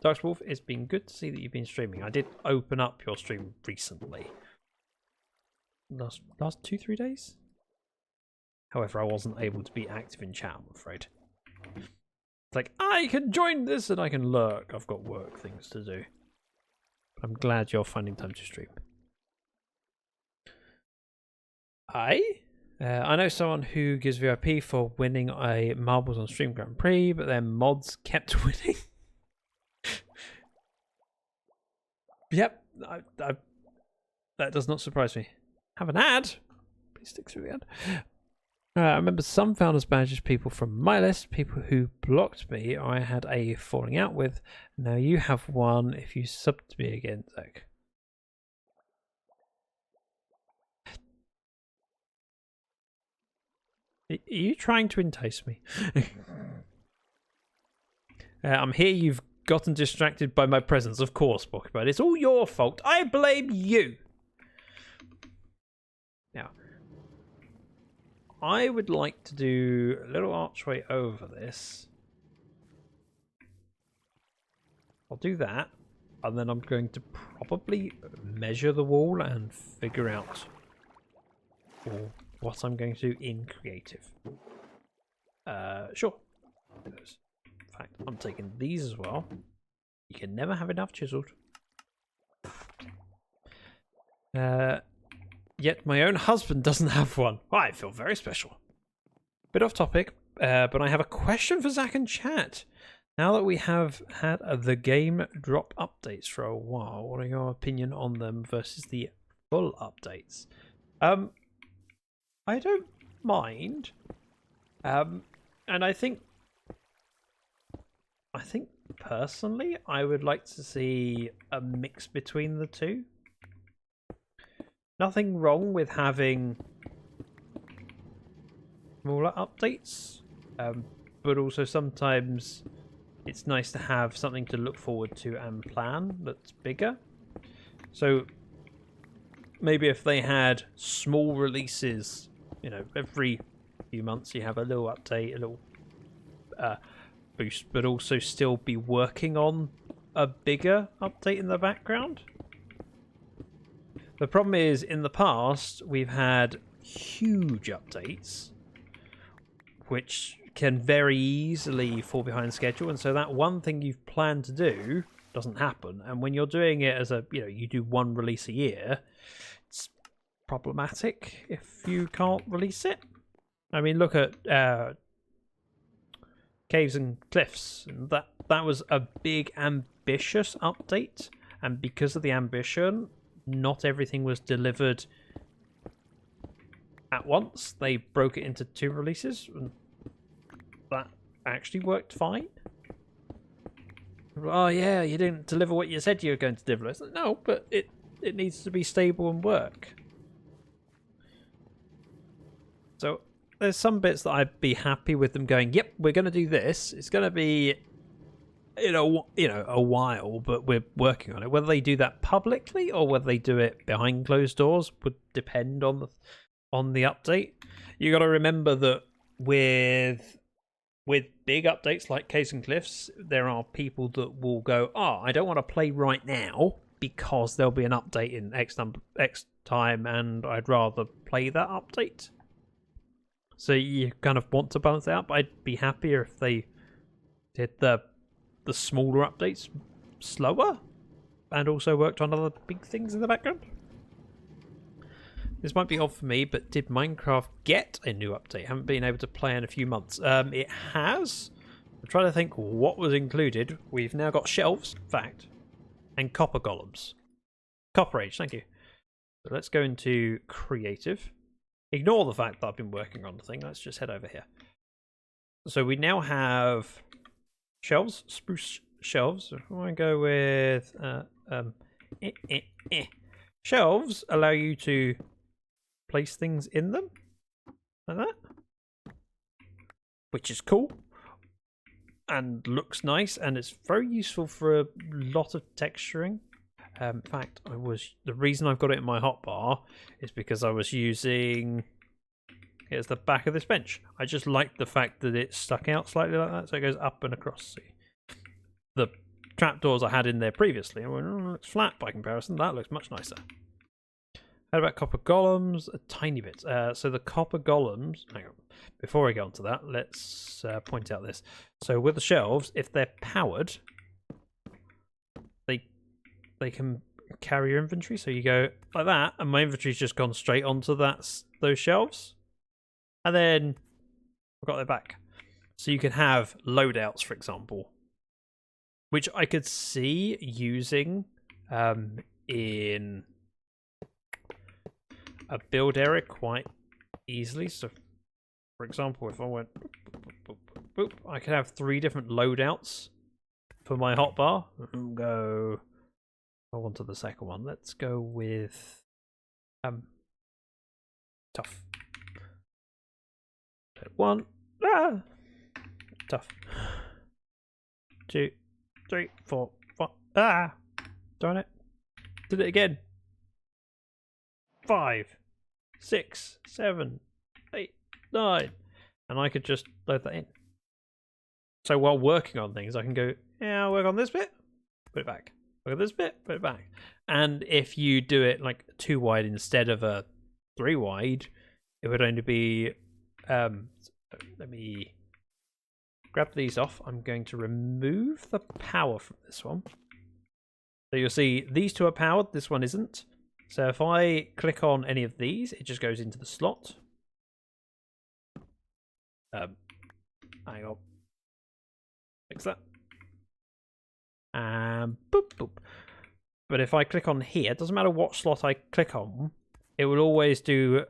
Darkswolf, it's been good to see that you've been streaming. I did open up your stream recently. Last 2-3 days? However, I wasn't able to be active in chat, I'm afraid. It's like, I can join this and I can lurk. I've got work things to do. But I'm glad you're finding time to stream. Aye? I know someone who gives VIP for winning a Marbles on Stream Grand Prix, but their mods kept winning. Yep, that does not surprise me. Have an ad? Please stick through the ad. I remember some founders badges people from my list, people who blocked me or I had a falling out with. Now you have one if you sub to me again, Zach. Are you trying to entice me? I'm here, you've gotten distracted by my presence. Of course, Pokebird. It's all your fault. I blame you. Now, I would like to do a little archway over this. I'll do that. And then I'm going to probably measure the wall and figure out what I'm going to do in creative. Sure. In fact, I'm taking these as well. You can never have enough chiseled. Yet my own husband doesn't have one. I feel very special. Bit off topic, but I have a question for Zach and chat. Now that we have had the game drop updates for a while, what are your opinion on them versus the full updates? I don't mind. And I think personally I would like to see a mix between the two. Nothing wrong with having smaller updates, but also sometimes it's nice to have something to look forward to and plan that's bigger. So maybe if they had small releases, you know, every few months you have a little update, a little boost, but also still be working on a bigger update in the background. The problem is, in the past, we've had huge updates, which can very easily fall behind schedule, and so that one thing you've planned to do doesn't happen. And when you're doing it as a, you do one release a year, it's problematic if you can't release it. I mean, look at Caves and Cliffs. That was a big, ambitious update, and because of the ambition, not everything was delivered at once. They broke it into 2 releases, and that actually worked fine. Oh yeah, you didn't deliver what you said you were going to deliver. It's like, no, but it needs to be stable and work. So there's some bits that I'd be happy with them going, yep, we're going to do this. It's going to be a while, but we're working on it. Whether they do that publicly or whether they do it behind closed doors would depend on the update. You got to remember that with big updates like Caves and Cliffs, there are people that will go, I don't want to play right now because there'll be an update in X time, and I'd rather play that update. So you kind of want to balance it out, but I'd be happier if they did the smaller updates slower and also worked on other big things in the background. This might be odd for me, but did Minecraft get a new update? Haven't been able to play in a few months. It has. I'm trying to think what was included. We've now got shelves, fact, and copper golems. Copper Age, thank you. So let's go into creative. Ignore the fact that I've been working on the thing. Let's just head over here. So we now have shelves, spruce shelves. I want to go with shelves allow you to place things in them like that, which is cool and looks nice, and it's very useful for a lot of texturing. In fact, the reason I've got it in my hotbar is because I was using it as the back of this bench. I just like the fact that it stuck out slightly like that, so it goes up and across. See, the trapdoors I had in there previously, it looks flat by comparison. That looks much nicer. How about copper golems? A tiny bit. So the copper golems. Hang on. Before I go on to that, let's point out this. So with the shelves, if they're powered, they can carry your inventory. So you go like that, and my inventory's just gone straight onto those shelves. And then I got it back. So you can have loadouts, for example, which I could see using in a build area quite easily. So, for example, if I went boop, boop, boop, I could have 3 different loadouts for my hotbar. Go on to the second one. Let's go with tough. 1, tough. 2, 3, 4, 5. Darn it! Did it again. 5, 6, 7, 8, 9, and I could just load that in. So while working on things, I can go, yeah, I'll work on this bit, put it back. Work on this bit, put it back. And if you do it like 2 wide instead of a 3 wide, it would only be. Let me grab these off. I'm going to remove the power from this one. So you'll see these 2 are powered. This one isn't. So if I click on any of these, it just goes into the slot. Hang on. Fix that. And boop, boop. But if I click on here, it doesn't matter what slot I click on, it will always do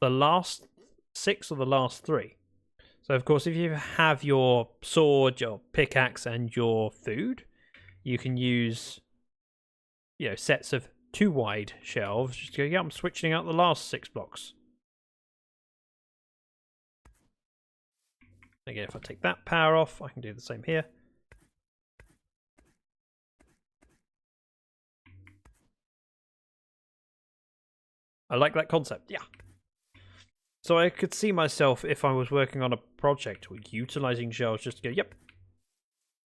the last 6 or the last 3. So of course, if you have your sword, your pickaxe, and your food, you can use, sets of 2 wide shelves. Just go, yeah, I'm switching out the last 6 blocks. Again, if I take that power off, I can do the same here. I like that concept, yeah. So I could see myself, if I was working on a project or utilizing shelves, just to go, yep,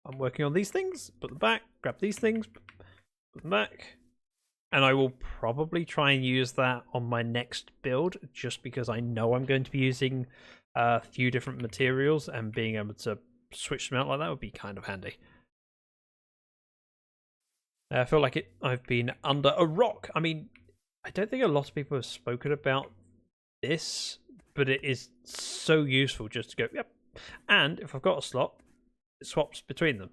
I'm working on these things, put them back, grab these things, put them back. And I will probably try and use that on my next build, just because I know I'm going to be using a few different materials, and being able to switch them out like that would be kind of handy. I feel like I've been under a rock. I mean, I don't think a lot of people have spoken about this, but it is so useful just to go, yep. And if I've got a slot, it swaps between them.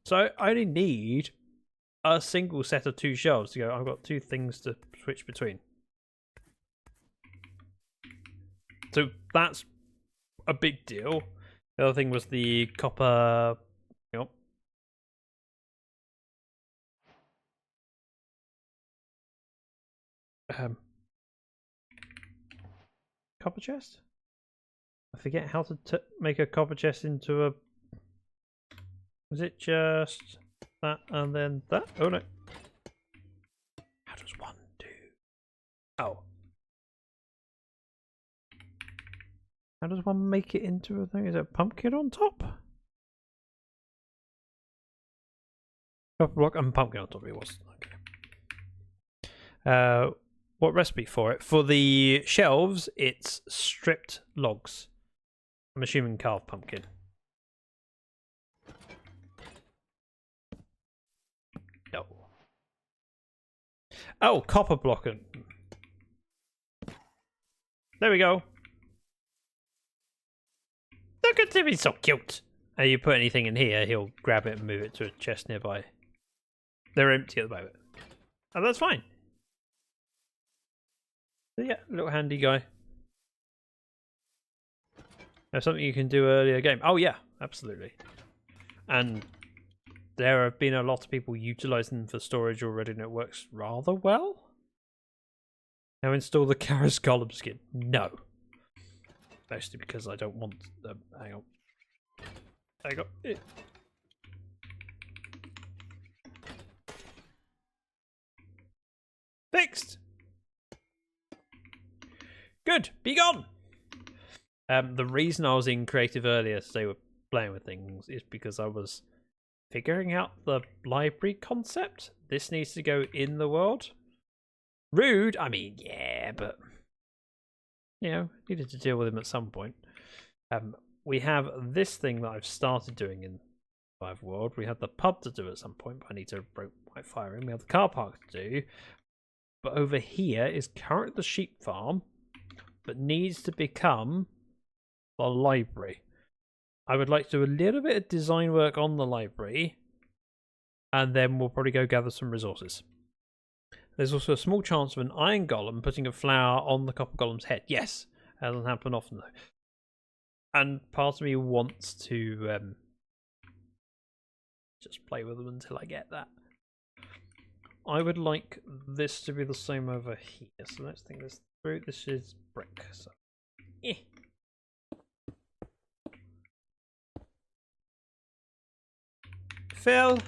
So I only need a single set of 2 shelves to go, I've got 2 things to switch between. So that's a big deal. The other thing was the copper. Copper chest? I forget how to make a copper chest into a. Was it just that and then that? Oh no. How does one do? Oh. How does one make it into a thing? Is it a pumpkin on top? Copper block and pumpkin on top. It was. Okay. What recipe for it? For the shelves, it's stripped logs. I'm assuming carved pumpkin. No. Oh, copper block. There we go. Look at him, he's so cute. And you put anything in here, he'll grab it and move it to a chest nearby. They're empty at the moment. Oh, that's fine. Yeah, little handy guy. There's something you can do earlier game. Oh yeah, absolutely. And there have been a lot of people utilizing them for storage already, and it works rather well. Now install the Karas Golem skin. No. Mostly because I don't want them. Hang on. Hang on. Fixed! Good, be gone! The reason I was in creative earlier today with playing with things is because I was figuring out the library concept. This needs to go in the world. Rude, I mean, yeah, but needed to deal with him at some point. We have this thing that I've started doing in Live World. We have the pub to do at some point, but I need to rope white fire in. We have the car park to do. But over here is currently the sheep farm. but needs to become the library. I would like to do a little bit of design work on the library, and then we'll probably go gather some resources. There's also a small chance of an iron golem putting a flower on the copper golem's head. Yes, that doesn't happen often though. And part of me wants to just play with them until I get that. I would like this to be the same over here. So let's think this through. This is brick. So, Phil.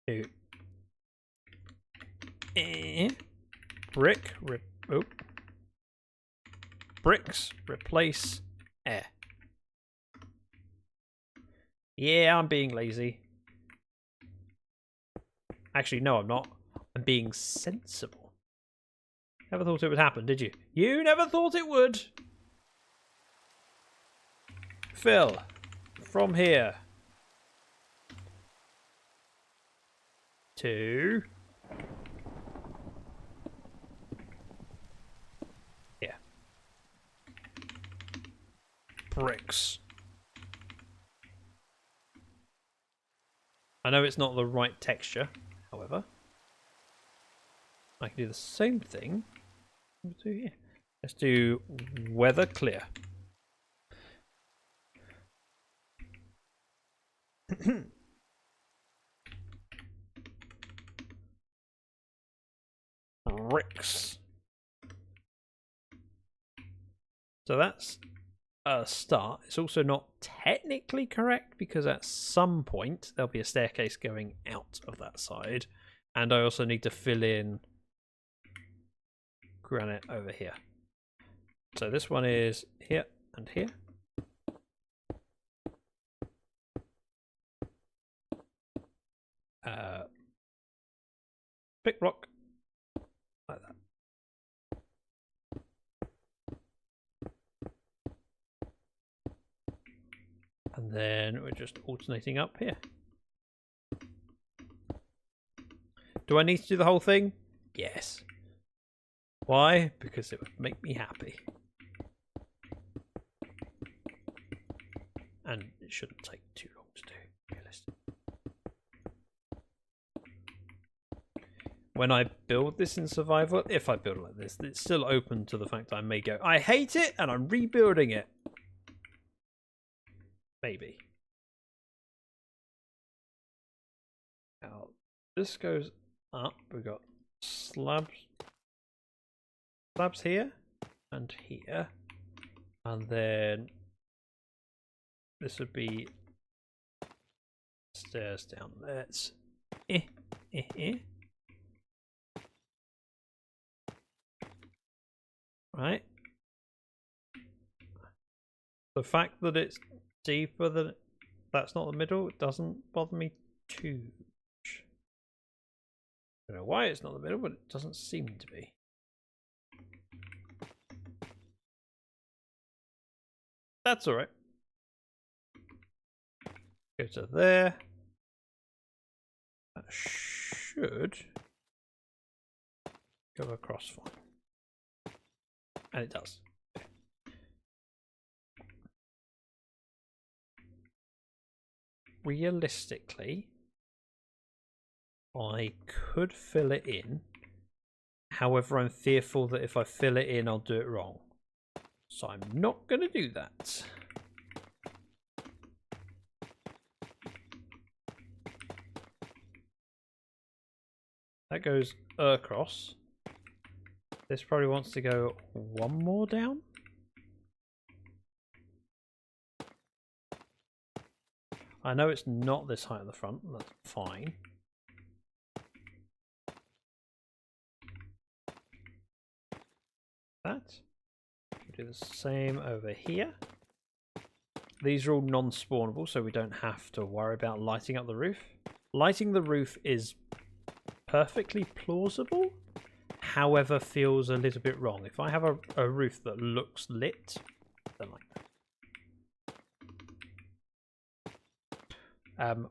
Two. Brick. Bricks replace air. Yeah, I'm being lazy. Actually, no, I'm not. I'm being sensible. Never thought it would happen, did you? You never thought it would. Phil, from here to here. Bricks. I know it's not the right texture, however. I can do the same thing. Let's do here. Let's do weather clear. Bricks. So that's a start. It's also not technically correct because at some point there'll be a staircase going out of that side, and I also need to fill in granite over here. So this one is here and here. Pick rock like that. And then we're just alternating up here. Do I need to do the whole thing? Yes. Why? Because it would make me happy. And it shouldn't take too long to do, realistically. When I build this in survival, if I build it like this, it's still open to the fact that I may go, I hate it and I'm rebuilding it. Maybe. Now, this goes up. We've got slabs here and here. And then this would be stairs down there. It's right. The fact that it's deeper than that's not the middle, it doesn't bother me too much. I don't know why it's not the middle, but it doesn't seem to be. That's alright. Go to there. That should go across fine. And it does. Realistically, I could fill it in. However, I'm fearful that if I fill it in, I'll do it wrong. So I'm not going to do that. That goes across. This probably wants to go one more down. I know it's not this height at the front, that's fine. That. We'll do the same over here. These are all non-spawnable, so we don't have to worry about lighting up the roof. Lighting the roof is perfectly plausible, however feels a little bit wrong. If I have a roof that looks lit, I don't like that.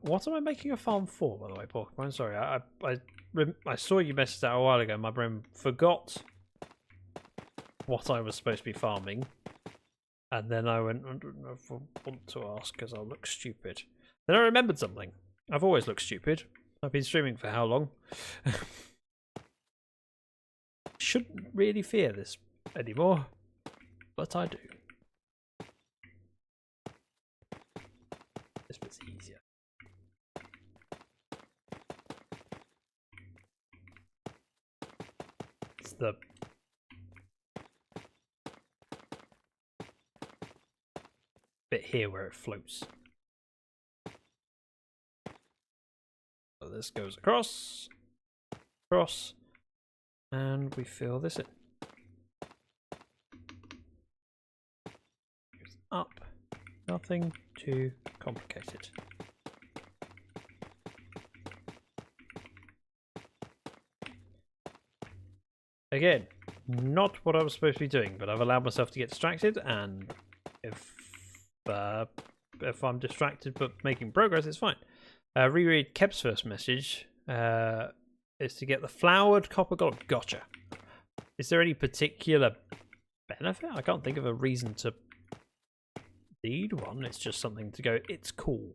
What am I making a farm for, by the way, Porcupine? Sorry, I saw you messed out a while ago. My brain forgot what I was supposed to be farming. And then I went, I don't know if I want to ask because I'll look stupid. Then I remembered something. I've always looked stupid. I've been streaming for how long? Shouldn't really fear this anymore, but I do. This bit's easier. It's the bit here where it floats. So this goes across, and we fill this in. Goes up, nothing too complicated. Again, not what I was supposed to be doing, but I've allowed myself to get distracted, and if I'm distracted but making progress, it's fine. Reread Keb's first message is to get the flowered copper golem. Gotcha. Is there any particular benefit? I can't think of a reason to need one. It's just something to go, it's cool.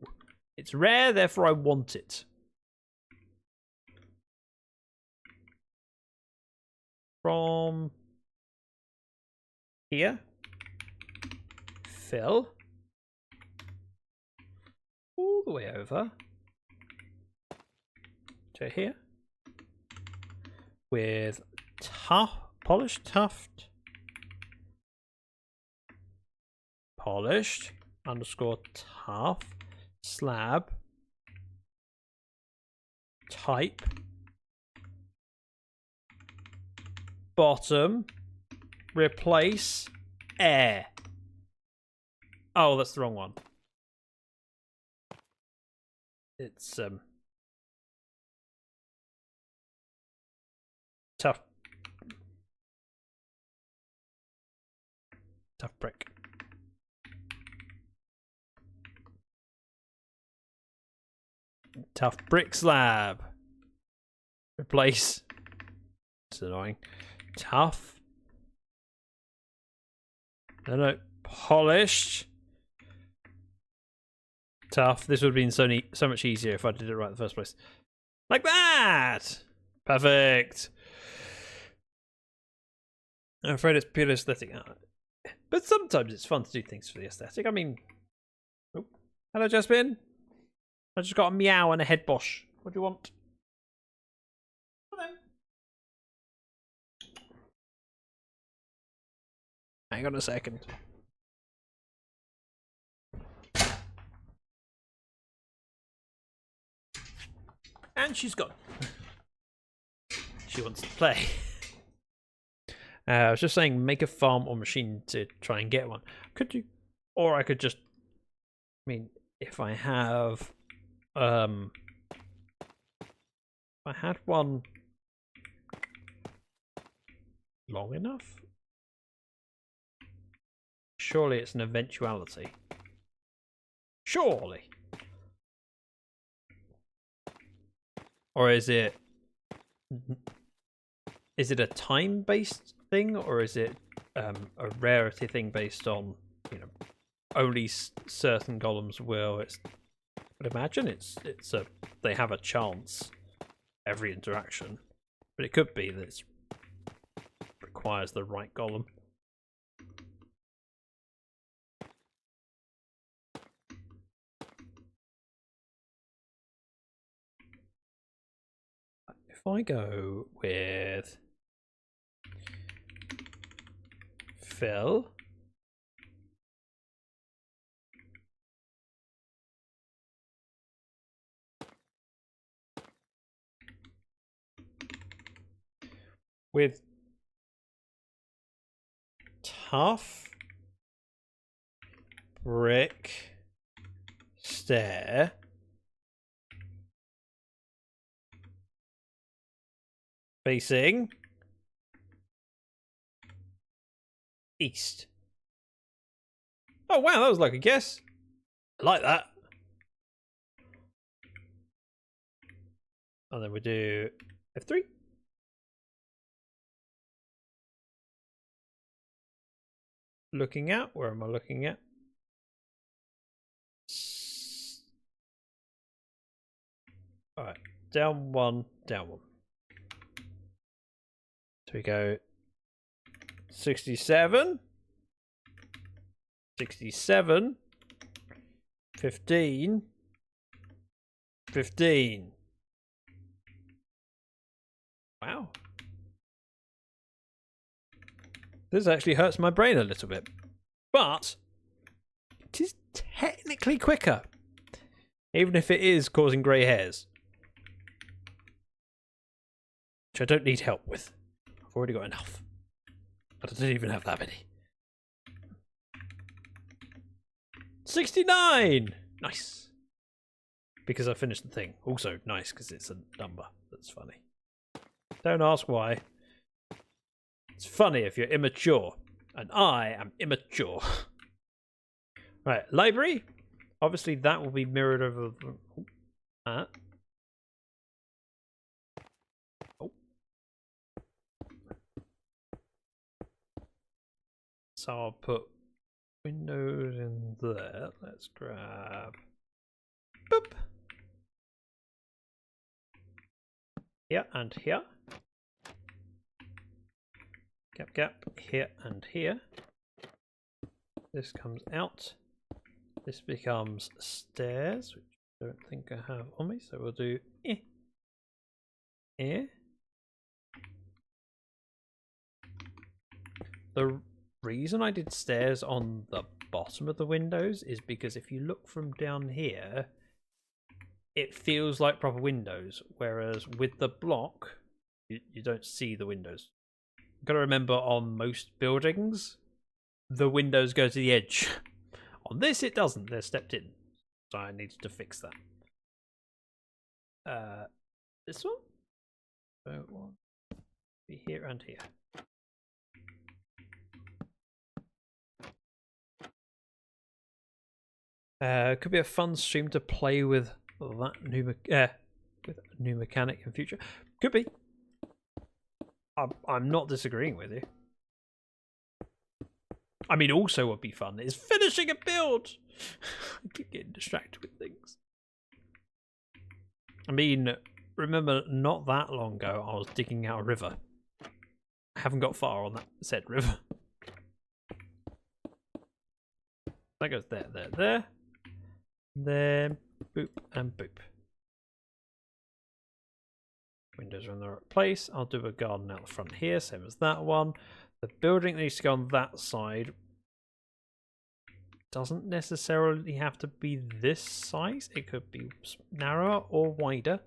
It's rare, therefore I want it. From here, fill all the way over to here with polished tuft, polished underscore tuft slab type bottom replace air. Oh, that's the wrong one. It's tough brick. Tough brick slab. Replace. It's annoying. Tough. No. Polished. Tough. This would have been so much easier if I did it right in the first place. Like that! Perfect. I'm afraid it's pure aesthetic. But sometimes it's fun to do things for the aesthetic. I mean... Oh. Hello, Jasmine. I just got a meow and a head bosh. What do you want? Hello. Hang on a second. And she's gone. She wants to play. I was just saying, make a farm or machine to try and get one. Could you? Or I could just... I mean, if I have... if I had one long enough? Surely it's an eventuality. Surely. Or is it a time-based thing, or is it a rarity thing based on, you know, only certain golems will? I'd imagine it's they have a chance every interaction, but it could be that it requires the right golem. If I go with fill, with tough brick stair, facing east. Oh wow, that was like a guess. I like that. And then we do F3. looking at? Where am I looking at? Alright, down one, down one. So we go 67, 67, 15, 15. Wow. This actually hurts my brain a little bit. But it is technically quicker. Even if it is causing grey hairs. Which I don't need help with. I've already got enough. But I don't even have that many. 69! Nice. Because I finished the thing. Also nice because it's a number. That's funny. Don't ask why. It's funny if you're immature. And I am immature. Right, library. Obviously that will be mirrored over that. Oh. So I'll put windows in there. Let's grab boop. Here and here. Gap, gap, here and here. This comes out. This becomes stairs, which I don't think I have on me, so we'll do The reason I did stairs on the bottom of the windows is because if you look from down here, it feels like proper windows, whereas with the block, you don't see the windows. You've got to remember, on most buildings, the windows go to the edge. On this, it doesn't. They're stepped in. So I needed to fix that. This one? So one. Be here and here. Could be a fun stream to play with that new with a new mechanic in future. Could be. I'm not disagreeing with you. I mean, also what would be fun is finishing a build. I keep getting distracted with things. I mean, remember not that long ago I was digging out a river. I haven't got far on that said river. That goes there, there, there. Then boop and boop. Windows are in the right place. I'll do a garden out the front here, same as that one. The building needs to go on that side. Doesn't necessarily have to be this size. It could be narrower or wider,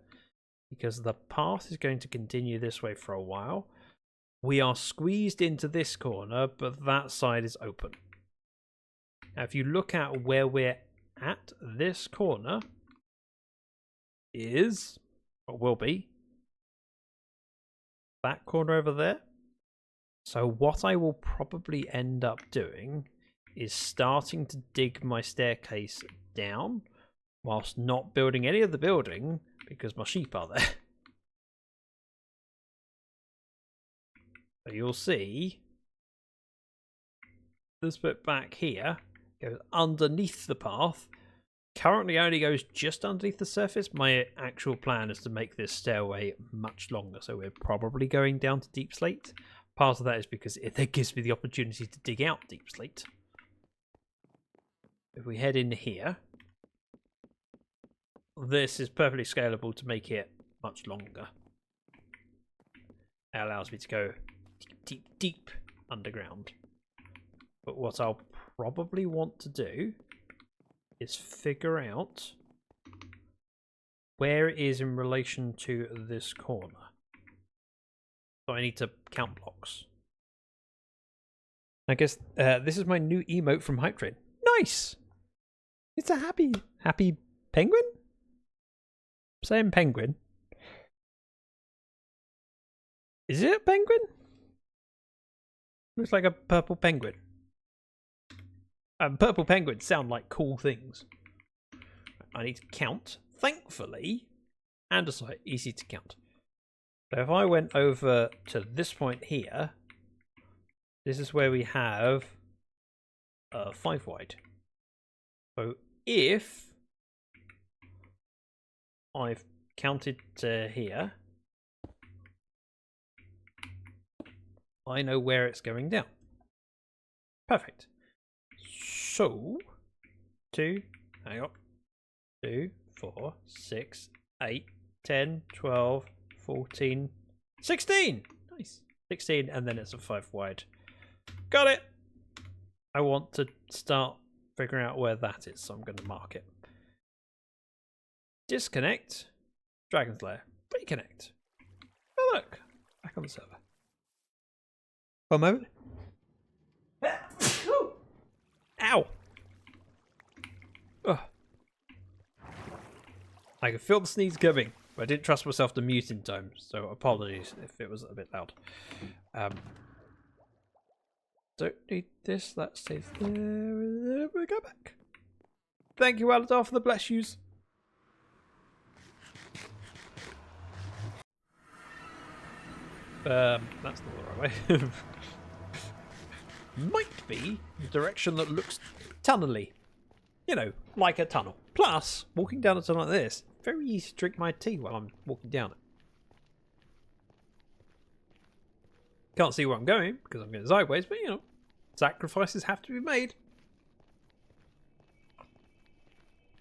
because the path is going to continue this way for a while. We are squeezed into this corner, but that side is open. Now, if you look at where we're at, this corner is, or will be, that corner over there. So what I will probably end up doing is starting to dig my staircase down whilst not building any of the building because my sheep are there. So you'll see this bit back here goes underneath the path. Currently only goes just underneath the surface. My actual plan is to make this stairway much longer, so we're probably going down to deep slate. Part of that is because it gives me the opportunity to dig out deep slate. If we head in here, this is perfectly scalable to make it much longer. It allows me to go deep, deep underground. But what I'll probably want to do is figure out where it is in relation to this corner. So I need to count blocks. I guess this is my new emote from Hype Train. Nice! It's a happy penguin? I'm saying penguin. Is it a penguin? Looks like a purple penguin. Purple penguins sound like cool things. I need to count. Thankfully, andesite, easy to count. So if I went over to this point here, this is where we have 5 wide. So if I've counted to here, I know where it's going down. Perfect. So 2, hang on, 2, 4, 6, 8, 10, 12, 14, 16. Nice. 16, and then it's a 5 wide. Got it. I want to start figuring out where that is, so I'm going to mark it. Disconnect. Dragon's Lair. Reconnect. Oh look, back on the server. One moment. Ow! Ugh. I could feel the sneeze coming, but I didn't trust myself to mute in time, so apologies if it was a bit loud. Don't need this, that stays there. We go back. Thank you, Aladar, for the bless yous. That's not the right way. Might be the direction that looks tunnely. You know, like a tunnel. Plus, walking down a tunnel like this, very easy to drink my tea while I'm walking down it. Can't see where I'm going because I'm going sideways, but you know, sacrifices have to be made.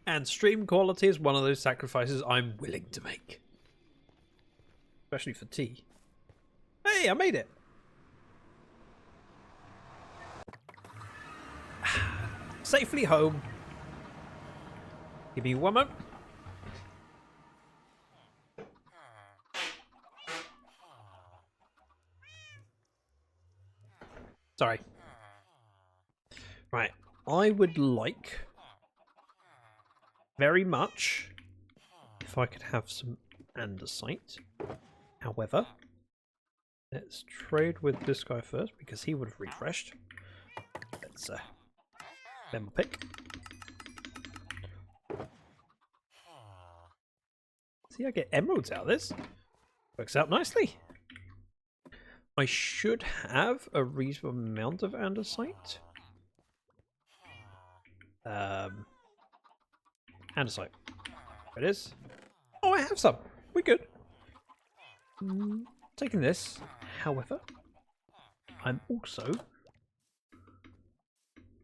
And stream quality is one of those sacrifices I'm willing to make. Especially for tea. Hey, I made it! Safely home. Give me one moment. Sorry. Right, I would like very much if I could have some andesite. However, let's trade with this guy first because he would have refreshed. Let's then we'll pick. See, I get emeralds out of this. Works out nicely. I should have a reasonable amount of andesite. Andesite. There it is. Oh, I have some. We're good. Taking this. However, I'm also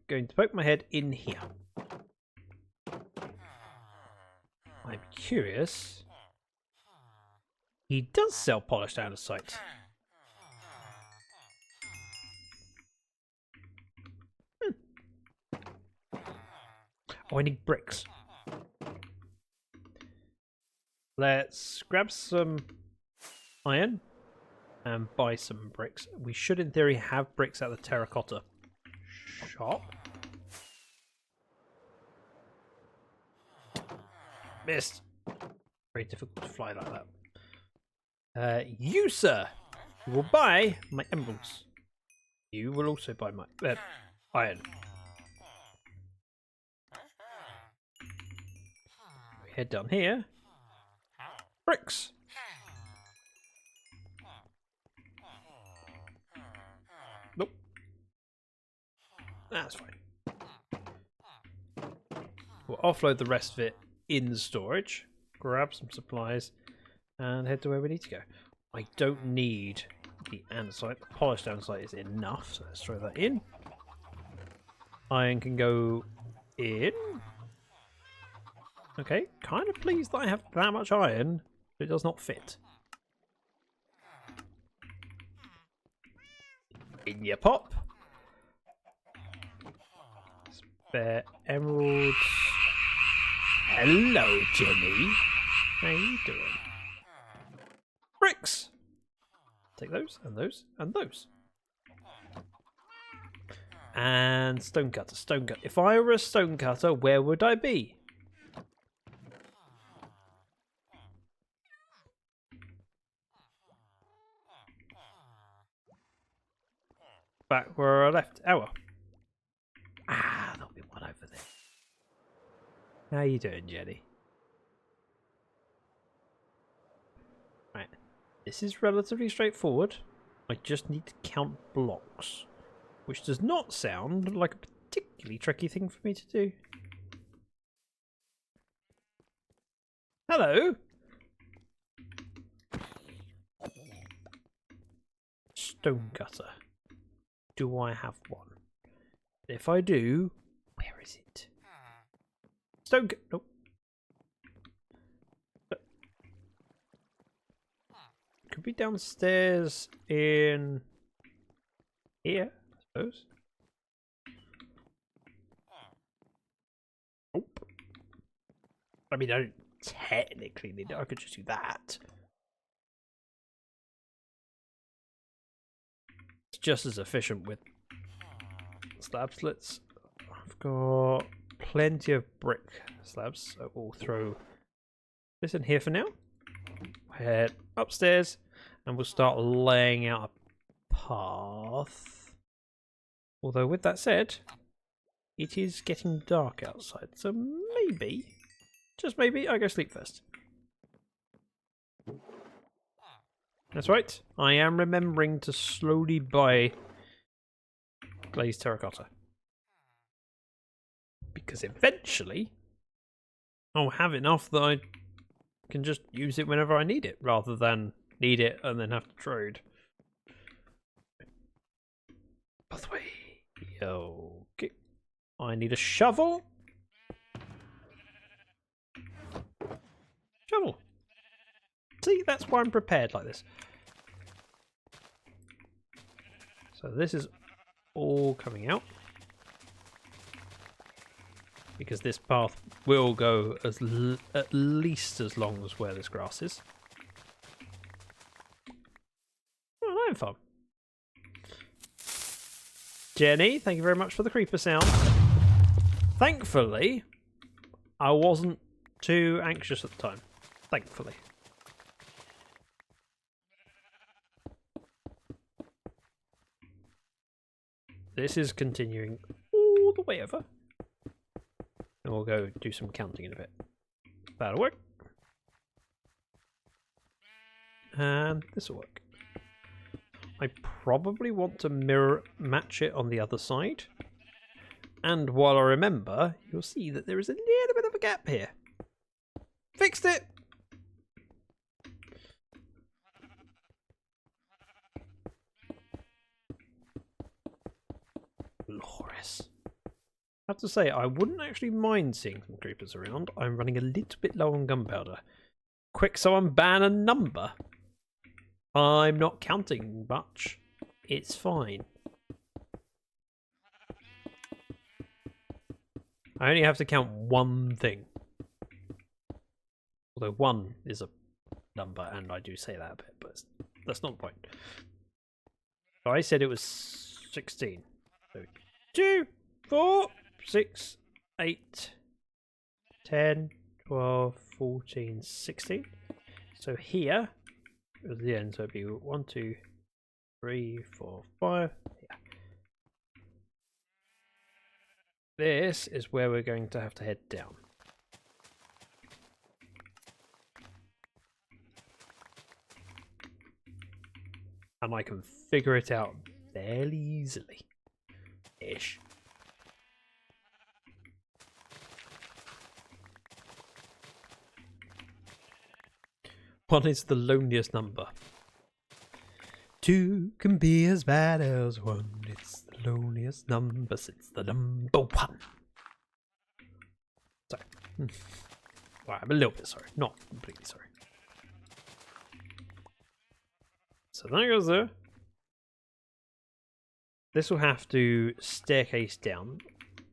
going to poke my head in here. I'm curious. He does sell polished andesite. Oh, I need bricks. Let's grab some iron and buy some bricks. We should, in theory, have bricks at the terracotta shop. Missed. Very difficult to fly like that. You, sir, will buy my emeralds. You will also buy my iron. We head down here. Bricks. Nope. That's fine. We'll offload the rest of it in the storage, grab some supplies, and head to where we need to go. I don't need the andesite. The polished andesite is enough, so let's throw that in. Iron can go in. Okay, kind of pleased that I have that much iron, but it does not fit. In your pop. Spare emeralds. Hello, Jenny. How you doing? Bricks! Take those, and those, and those. And stonecutter, stonecutter. If I were a stonecutter, where would I be? Back where I left. Hour. Ah, there'll be one over there. How you doing, Jenny? Right. This is relatively straightforward. I just need to count blocks. Which does not sound like a particularly tricky thing for me to do. Hello. Stone cutter. Do I have one? If I do, where is it? Stone cut. Nope. Could be downstairs in here, I suppose. Nope. I mean, I don't technically need it. I could just do that. It's just as efficient with slab slits. I've got plenty of brick slabs, so we'll throw this in here for now. Head upstairs and we'll start laying out a path. Although with that said, it is getting dark outside, so maybe, just maybe, I go sleep first. That's right, I am remembering to slowly buy glazed terracotta. Because eventually, I'll have enough that I can just use it whenever I need it, rather than need it and then have to trade. By the way, okay, I need a shovel. Shovel. See, that's why I'm prepared like this. So this is all coming out. Because this path will go at least as long as where this grass is. Oh, I'm fun. Jenny, thank you very much for the creeper sound. Thankfully, I wasn't too anxious at the time. Thankfully. This is continuing all the way over. And we'll go do some counting in a bit. That'll work. And this will work. I probably want to mirror match it on the other side. And while I remember, you'll see that there is a little bit of a gap here. Fixed it! Glorious. I have to say, I wouldn't actually mind seeing some creepers around. I'm running a little bit low on gunpowder. Quick, someone ban a number. I'm not counting much. It's fine. I only have to count one thing. Although 1 is a number, and I do say that a bit, but that's not the point. So I said it was 16. So 2, 4, 6, 8, 10, 12, 14, 16. So here, at the end, so it'd be 1, 2, 3, 4, 5. Yeah. This is where we're going to have to head down. And I can figure it out fairly easily. Ish. One is the loneliest number. 2 can be as bad as 1. It's the loneliest number. It's the number 1. Sorry. Well, I'm a little bit sorry. Not completely sorry. So that goes there. This will have to staircase down.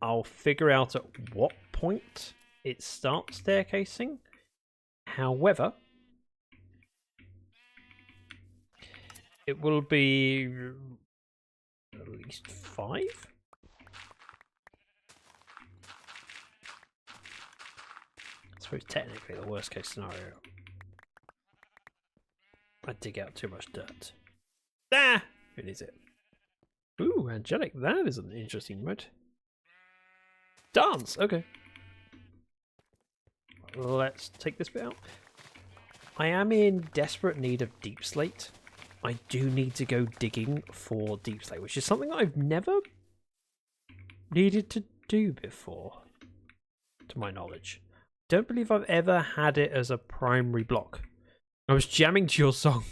I'll figure out at what point it starts staircasing. However, it will be at least 5. I suppose technically the worst case scenario. I dig out too much dirt. Ah! It is it. Ooh, angelic. That is an interesting mode. Dance! Okay. Let's take this bit out. I am in desperate need of deep slate. I do need to go digging for deep slate, which is something I've never needed to do before, to my knowledge. Don't believe I've ever had it as a primary block. I was jamming to your song.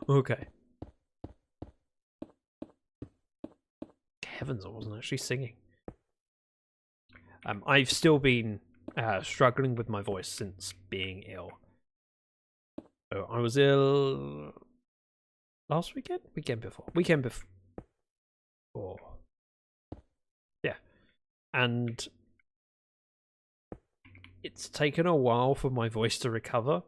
Okay. Heavens, I wasn't actually singing. I've still been struggling with my voice since being ill. So I was ill last weekend? Weekend before. Yeah. And it's taken a while for my voice to recover.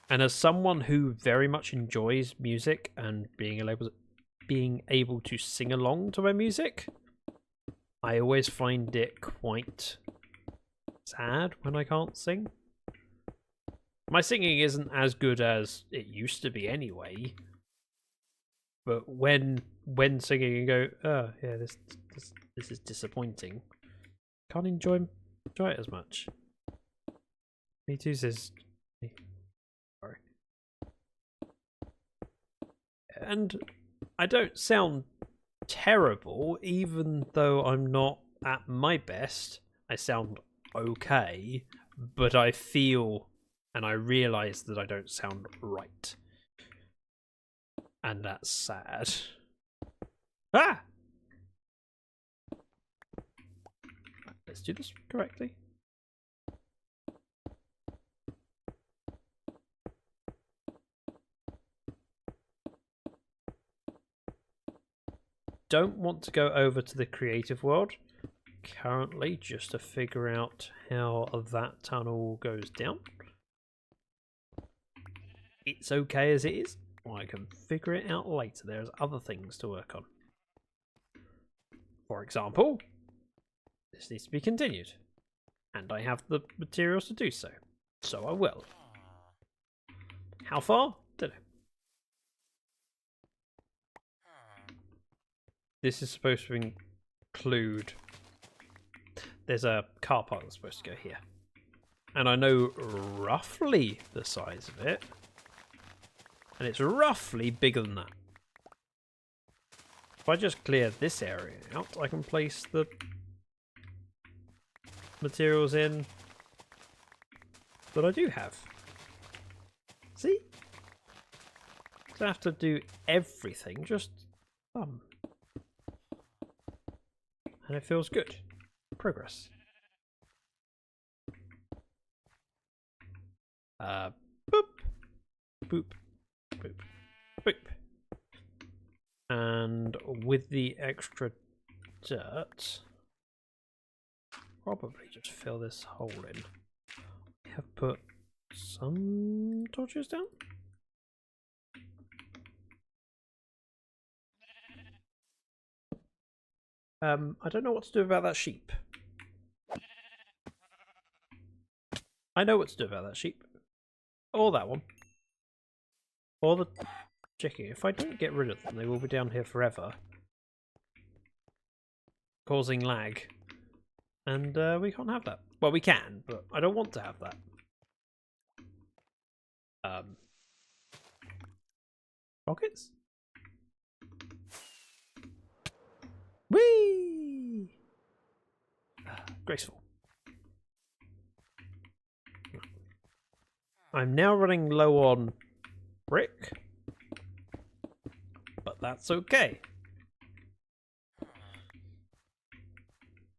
And as someone who very much enjoys music and being able to sing along to my music, I always find it quite sad when I can't sing. My singing isn't as good as it used to be anyway. But when singing and go, oh yeah, this is disappointing. Can't enjoy it as much. Me too says. Sorry. And I don't sound terrible, even though I'm not at my best. I sound okay, but I feel and I realise that I don't sound right. And that's sad. Ah! Let's do this correctly. Don't want to go over to the creative world currently, just to figure out how that tunnel goes down. It's okay as it is. I can figure it out later. There's other things to work on. For example, this needs to be continued. And I have the materials to do so. So I will. How far? Don't know. This is supposed to include... There's a car park that's supposed to go here. And I know roughly the size of it. And it's roughly bigger than that. If I just clear this area out, I can place the materials in that I do have. See? Don't have to do everything, just some. And it feels good. Progress. Boop. Boop. Boop. Boop. And with the extra dirt, probably just fill this hole in. I have put some torches down. I don't know what to do about that sheep. I know what to do about that sheep. Or that one. Or the chicken. If I don't get rid of them, they will be down here forever. Causing lag. And we can't have that. Well, we can, but I don't want to have that. Rockets? Whee! Graceful. I'm now running low on brick, but that's okay.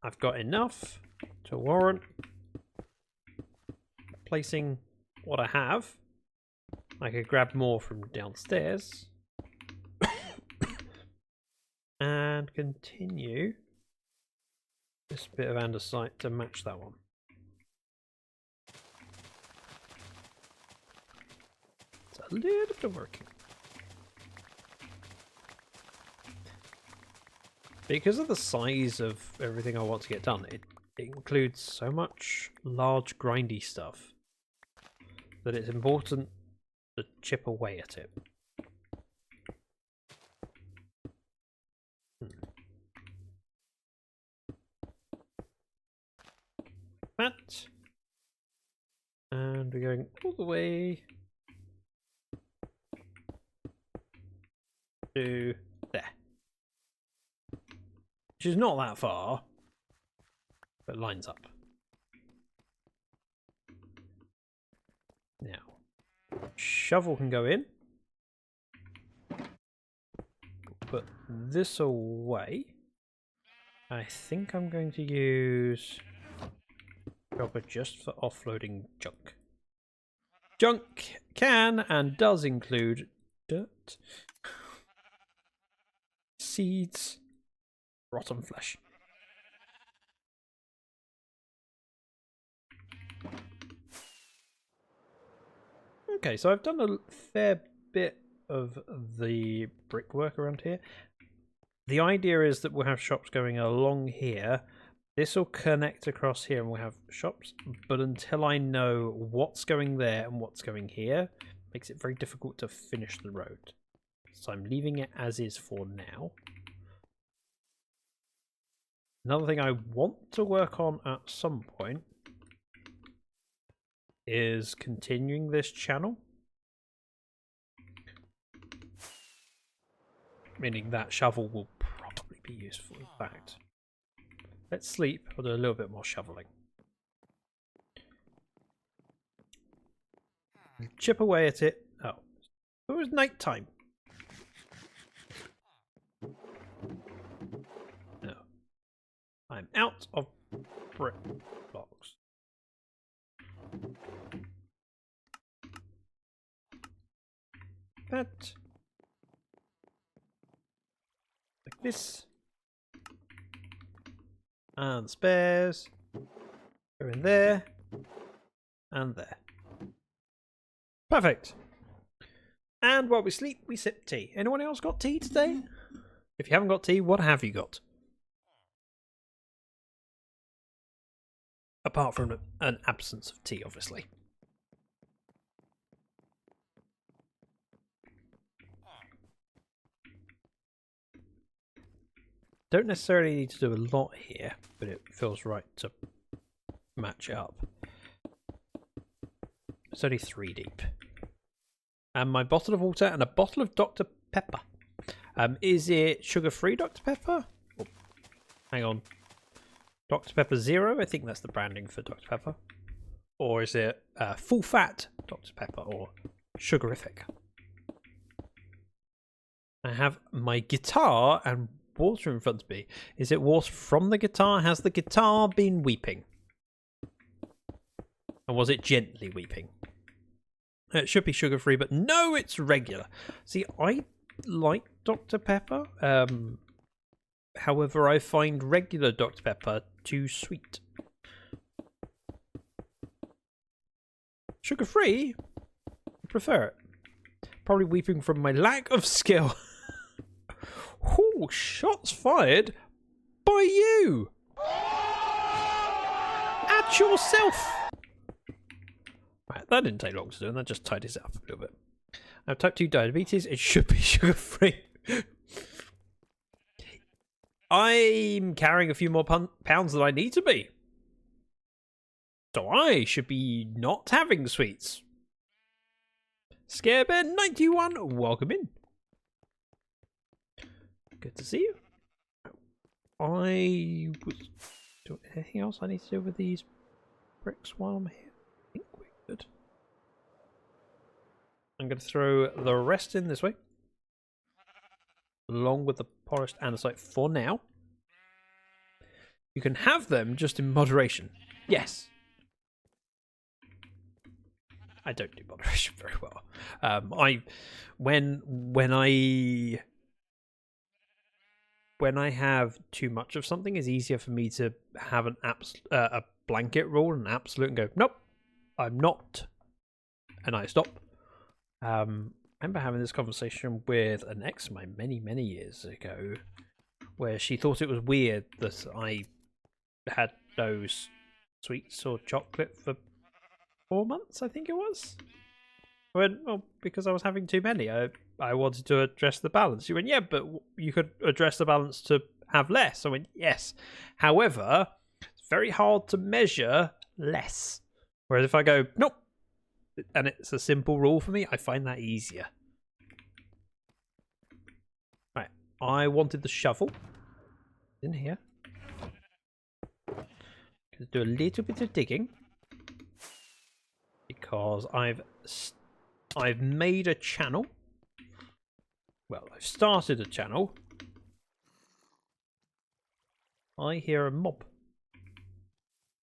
I've got enough to warrant placing what I have. I could grab more from downstairs and continue this bit of andesite to match that one. It's a little bit of working. Because of the size of everything I want to get done, it includes so much large grindy stuff that it's important to chip away at it. That. And we're going all the way to there. which is not that far, but lines up. Now, shovel can go in. Put this away. I think I'm going to use chopper just for offloading junk. Junk can and does include dirt, seeds, rotten flesh. Okay, so I've done a fair bit of the brickwork around here. The idea is that we'll have shops going along here. This will connect across here and we'll have shops, but until I know what's going there and what's going here, makes it very difficult to finish the road. So I'm leaving it as is for now. Another thing I want to work on at some point is continuing this channel. Meaning that shovel will probably be useful, in fact. Let's sleep, I'll do a little bit more shoveling. Chip away at it. Oh, it was night time. No. I'm out of brick blocks. That. Like this. And spares. Go in there. And there. Perfect. And while we sleep, we sip tea. Anyone else got tea today? If you haven't got tea, what have you got? Apart from an absence of tea, obviously. Don't necessarily need to do a lot here, but it feels right to match it up. It's only 3 deep. And my bottle of water and a bottle of Dr. Pepper. Is it sugar-free Dr. Pepper? Oh, hang on. Dr. Pepper Zero? I think that's the branding for Dr. Pepper. Or is it full-fat Dr. Pepper or sugarific? I have my guitar and water in front of me. Is it water from the guitar? Has the guitar been weeping? And was it gently weeping? It should be sugar-free, but no, it's regular. See, I like Dr. Pepper. However, I find regular Dr. Pepper too sweet. Sugar-free? I prefer it. Probably weeping from my lack of skill. Oh, shots fired by you! At yourself! Right, that didn't take long to do, and that just tidies it up a little bit. I have type 2 diabetes, it should be sugar-free. I'm carrying a few more pounds than I need to be. So I should be not having sweets. Scarebear91, welcome in. Good to see you. I was doing anything else I need to do with these bricks while I'm here? I think we're good. I'm going to throw the rest in this way, along with the polished andesite for now. You can have them just in moderation. Yes. I don't do moderation very well. When I have too much of something, it's easier for me to have a blanket rule, an absolute, and go, nope, I'm not, and I stop. I remember having this conversation with an ex of mine many years ago, where she thought it was weird that I had those sweets or chocolate for 4 months, I think it was. I went, well, because I was having too many. I wanted to address the balance. She went, yeah, but you could address the balance to have less. I went, yes. However, it's very hard to measure less. Whereas if I go, nope, and it's a simple rule for me, I find that easier. Right, I wanted the shovel. In here. Let's do a little bit of digging. Because I've made a channel. Well, I've started a channel. I hear a mob.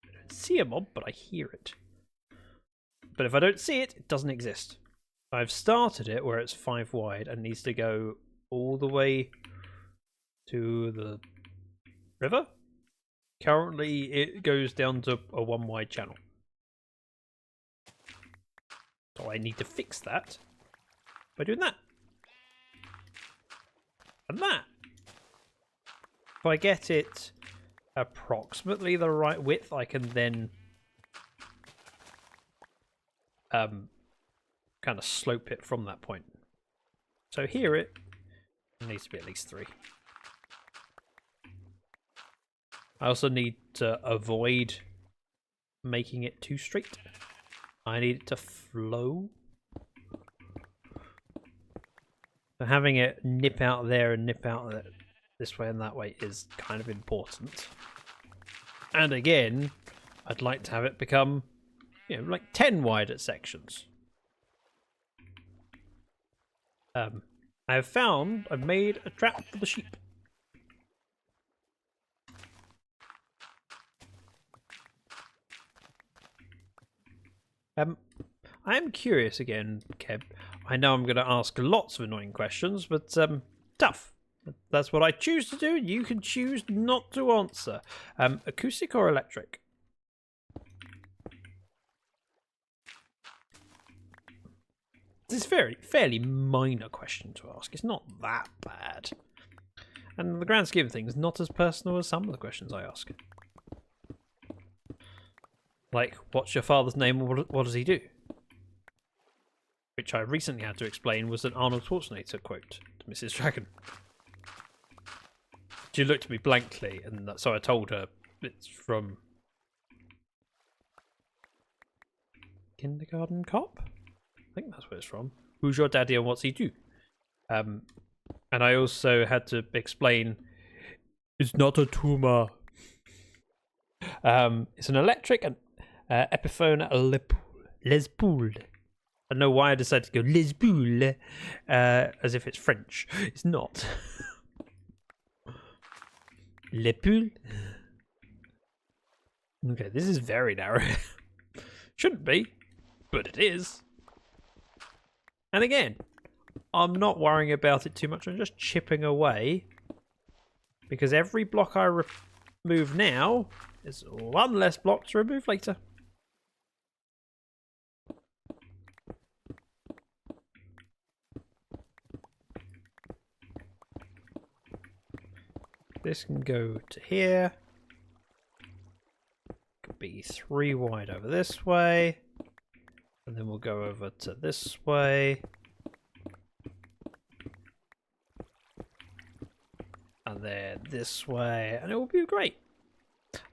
I don't see a mob, but I hear it. But if I don't see it, it doesn't exist. I've started it where it's 5 wide and needs to go all the way to the river. Currently, it goes down to a 1 wide channel. So I need to fix that by doing that. And that. If I get it approximately the right width, I can then kind of slope it from that point. So here it needs to be at least 3. I also need to avoid making it too straight. I need it to flow. So having it nip out there and nip out there, this way and that way is kind of important. And again, I'd like to have it become, you know, like 10 wide at sections. I've made a trap for the sheep. I am curious again, Keb. I know I'm going to ask lots of annoying questions, but tough. That's what I choose to do. You can choose not to answer. Acoustic or electric? This is a fairly minor question to ask. It's not that bad. And in the grand scheme of things, not as personal as some of the questions I ask. Like, what's your father's name or what does he do? Which I recently had to explain was an Arnold Schwarzenegger quote to Mrs. Dragon. She looked at me blankly, and so I told her it's from Kindergarten Cop? I think that's where it's from. Who's your daddy and what's he do? And I also had to explain it's not a tumor. It's an electric and Epiphone Les Poules. I don't know why I decided to go Les Poules as if it's French. It's not. Les Poules. Okay, this is very narrow. Shouldn't be, but it is. And again, I'm not worrying about it too much. I'm just chipping away. Because every block I remove now is 1 less block to remove later. This can go to here. Could be 3 wide over this way. And then we'll go over to this way. And then this way. And it will be great.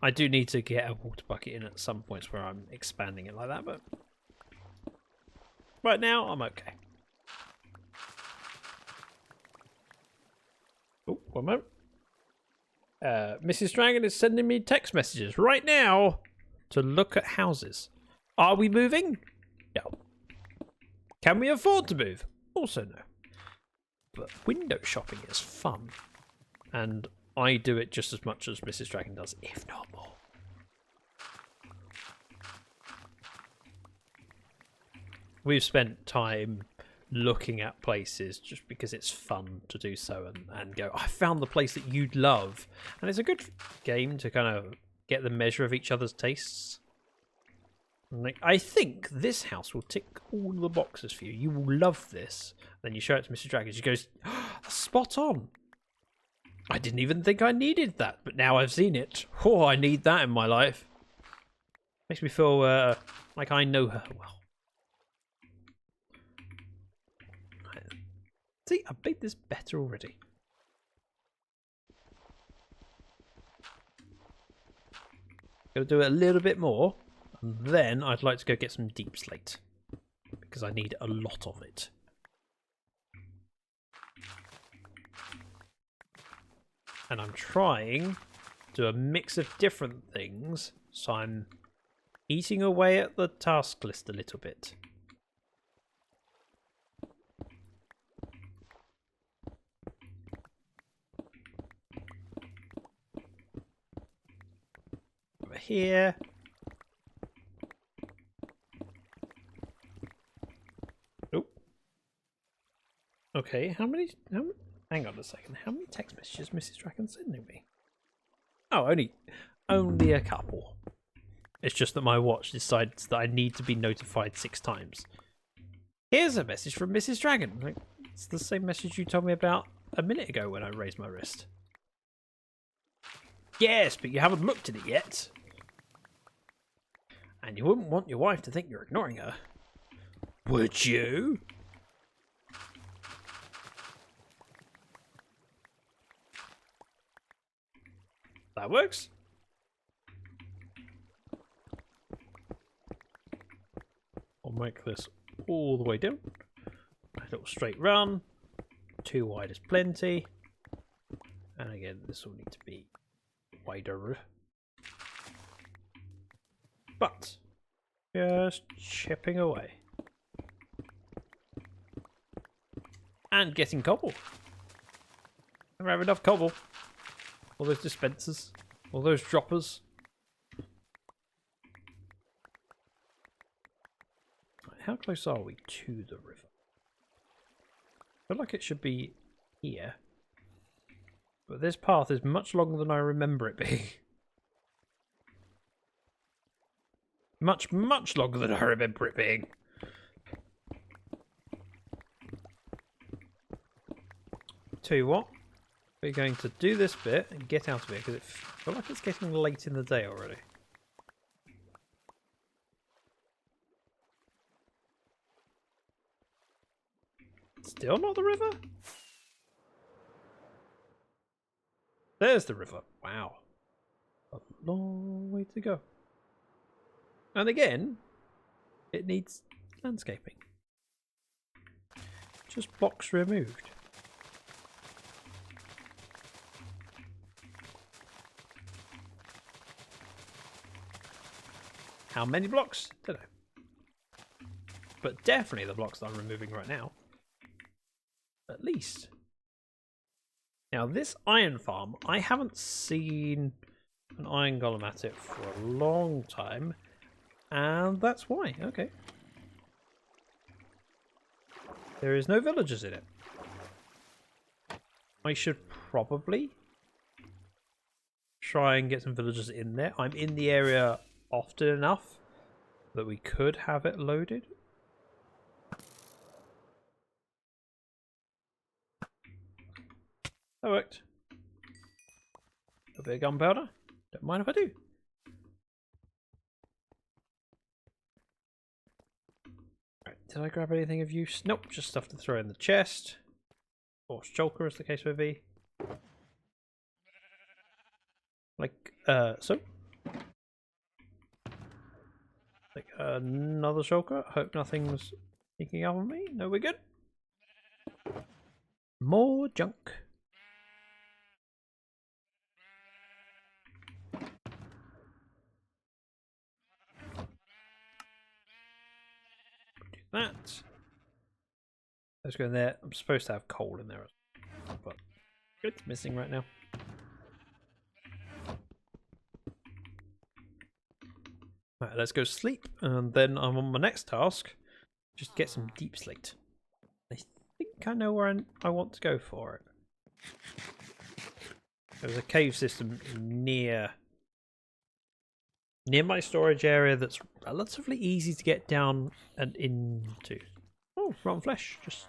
I do need to get a water bucket in at some points where I'm expanding it like that, but right now I'm okay. Oh, 1 moment. Mrs. Dragon is sending me text messages right now to look at houses. Are we moving? No. Can we afford to move? Also no. But window shopping is fun. And I do it just as much as Mrs. Dragon does, if not more. We've spent time looking at places just because it's fun to do so and go, I found the place that you'd love. And it's a good game to kind of get the measure of each other's tastes. And like, I think this house will tick all the boxes for you. You will love this. Then you show it to Mr. Dragon. She goes, oh, spot on. I didn't even think I needed that, but now I've seen it. Oh, I need that in my life. Makes me feel like I know her well. See, I made this better already. Gonna do it a little bit more, and then I'd like to go get some deep slate because I need a lot of it. And I'm trying to do a mix of different things, so I'm eating away at the task list a little bit. Over here. Nope. Okay, how many hang on a second. How many text messages Mrs. Dragon sending me? Oh, only a couple. It's just that my watch decides that I need to be notified 6 times. Here's a message from Mrs. Dragon. Like, it's the same message you told me about a minute ago when I raised my wrist. Yes, but you haven't looked at it yet. And you wouldn't want your wife to think you're ignoring her. Would you? That works. I'll make this all the way down. A little straight run. 2 wide is plenty. And again, this will need to be wider. But just chipping away. And getting cobble. Never have enough cobble. All those dispensers. All those droppers. How close are we to the river? I feel like it should be here. But this path is much longer than I remember it being. Much longer than I remember it being. Tell you what, we're going to do this bit and get out of here because I feel like it's getting late in the day already. Still not the river? There's the river. Wow. A long way to go. And again, it needs landscaping. Just blocks removed. How many blocks? Don't know. But definitely the blocks that I'm removing right now. At least. Now this iron farm, I haven't seen an iron golem at it for a long time. And that's why. Okay. There is no villagers in it. I should probably try and get some villagers in there. I'm in the area often enough that we could have it loaded. That worked. A bit of gunpowder. Don't mind if I do. Right, did I grab anything of use? Nope, just stuff to throw in the chest. Or shulker, as the case may be. Like, so. Like another shulker. Hope nothing's sneaking up on me. No, we're good. More junk. Do that. Let's go in there. I'm supposed to have coal in there, but it's missing right now. Right, let's go sleep, and then I'm on my next task. Just get some deep slate. I think I know where I want to go for it. There's a cave system near my storage area that's relatively easy to get down and into. Oh, rotten flesh just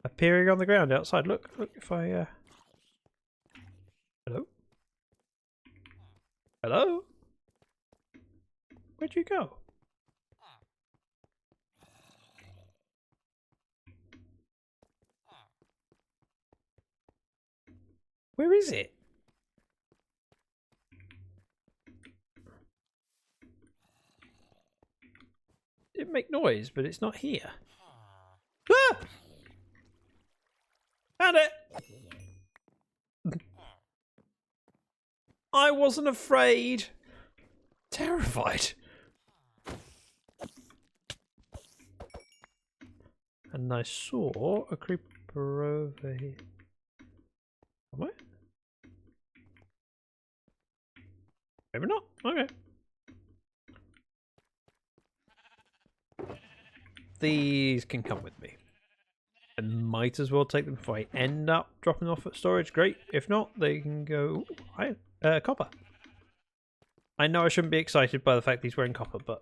appearing on the ground outside. Look if I hello? Hello? Where'd you go? Where is it? It make noise, but it's not here. Ah! Found it! I wasn't afraid. Terrified. And I saw a creeper over here. Am I? Maybe not. Okay. These can come with me. I might as well take them if I end up dropping off at storage. Great. If not, they can go. Copper. I know I shouldn't be excited by the fact he's wearing copper, but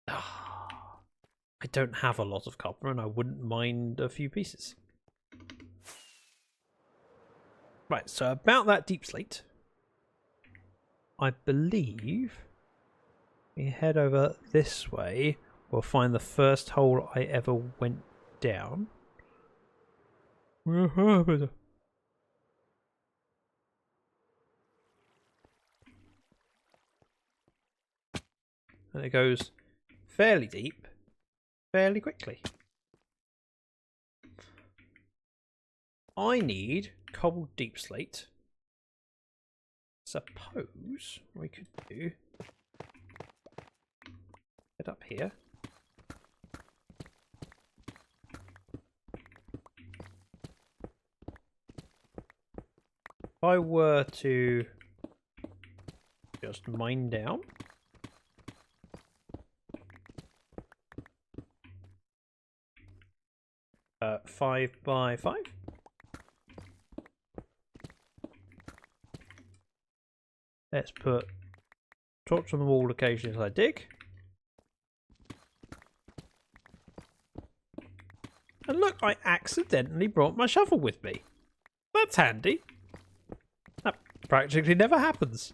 I don't have a lot of copper, and I wouldn't mind a few pieces. Right. So about that deep slate, I believe we head over this way. We'll find the first hole I ever went down. And it goes fairly deep, fairly quickly. I need cobbled deep slate. Suppose we could do it up here. If I were to just mine down. 5 by 5. Let's put torch on the wall occasionally as I dig. And look, I accidentally brought my shovel with me. That's handy. That practically never happens.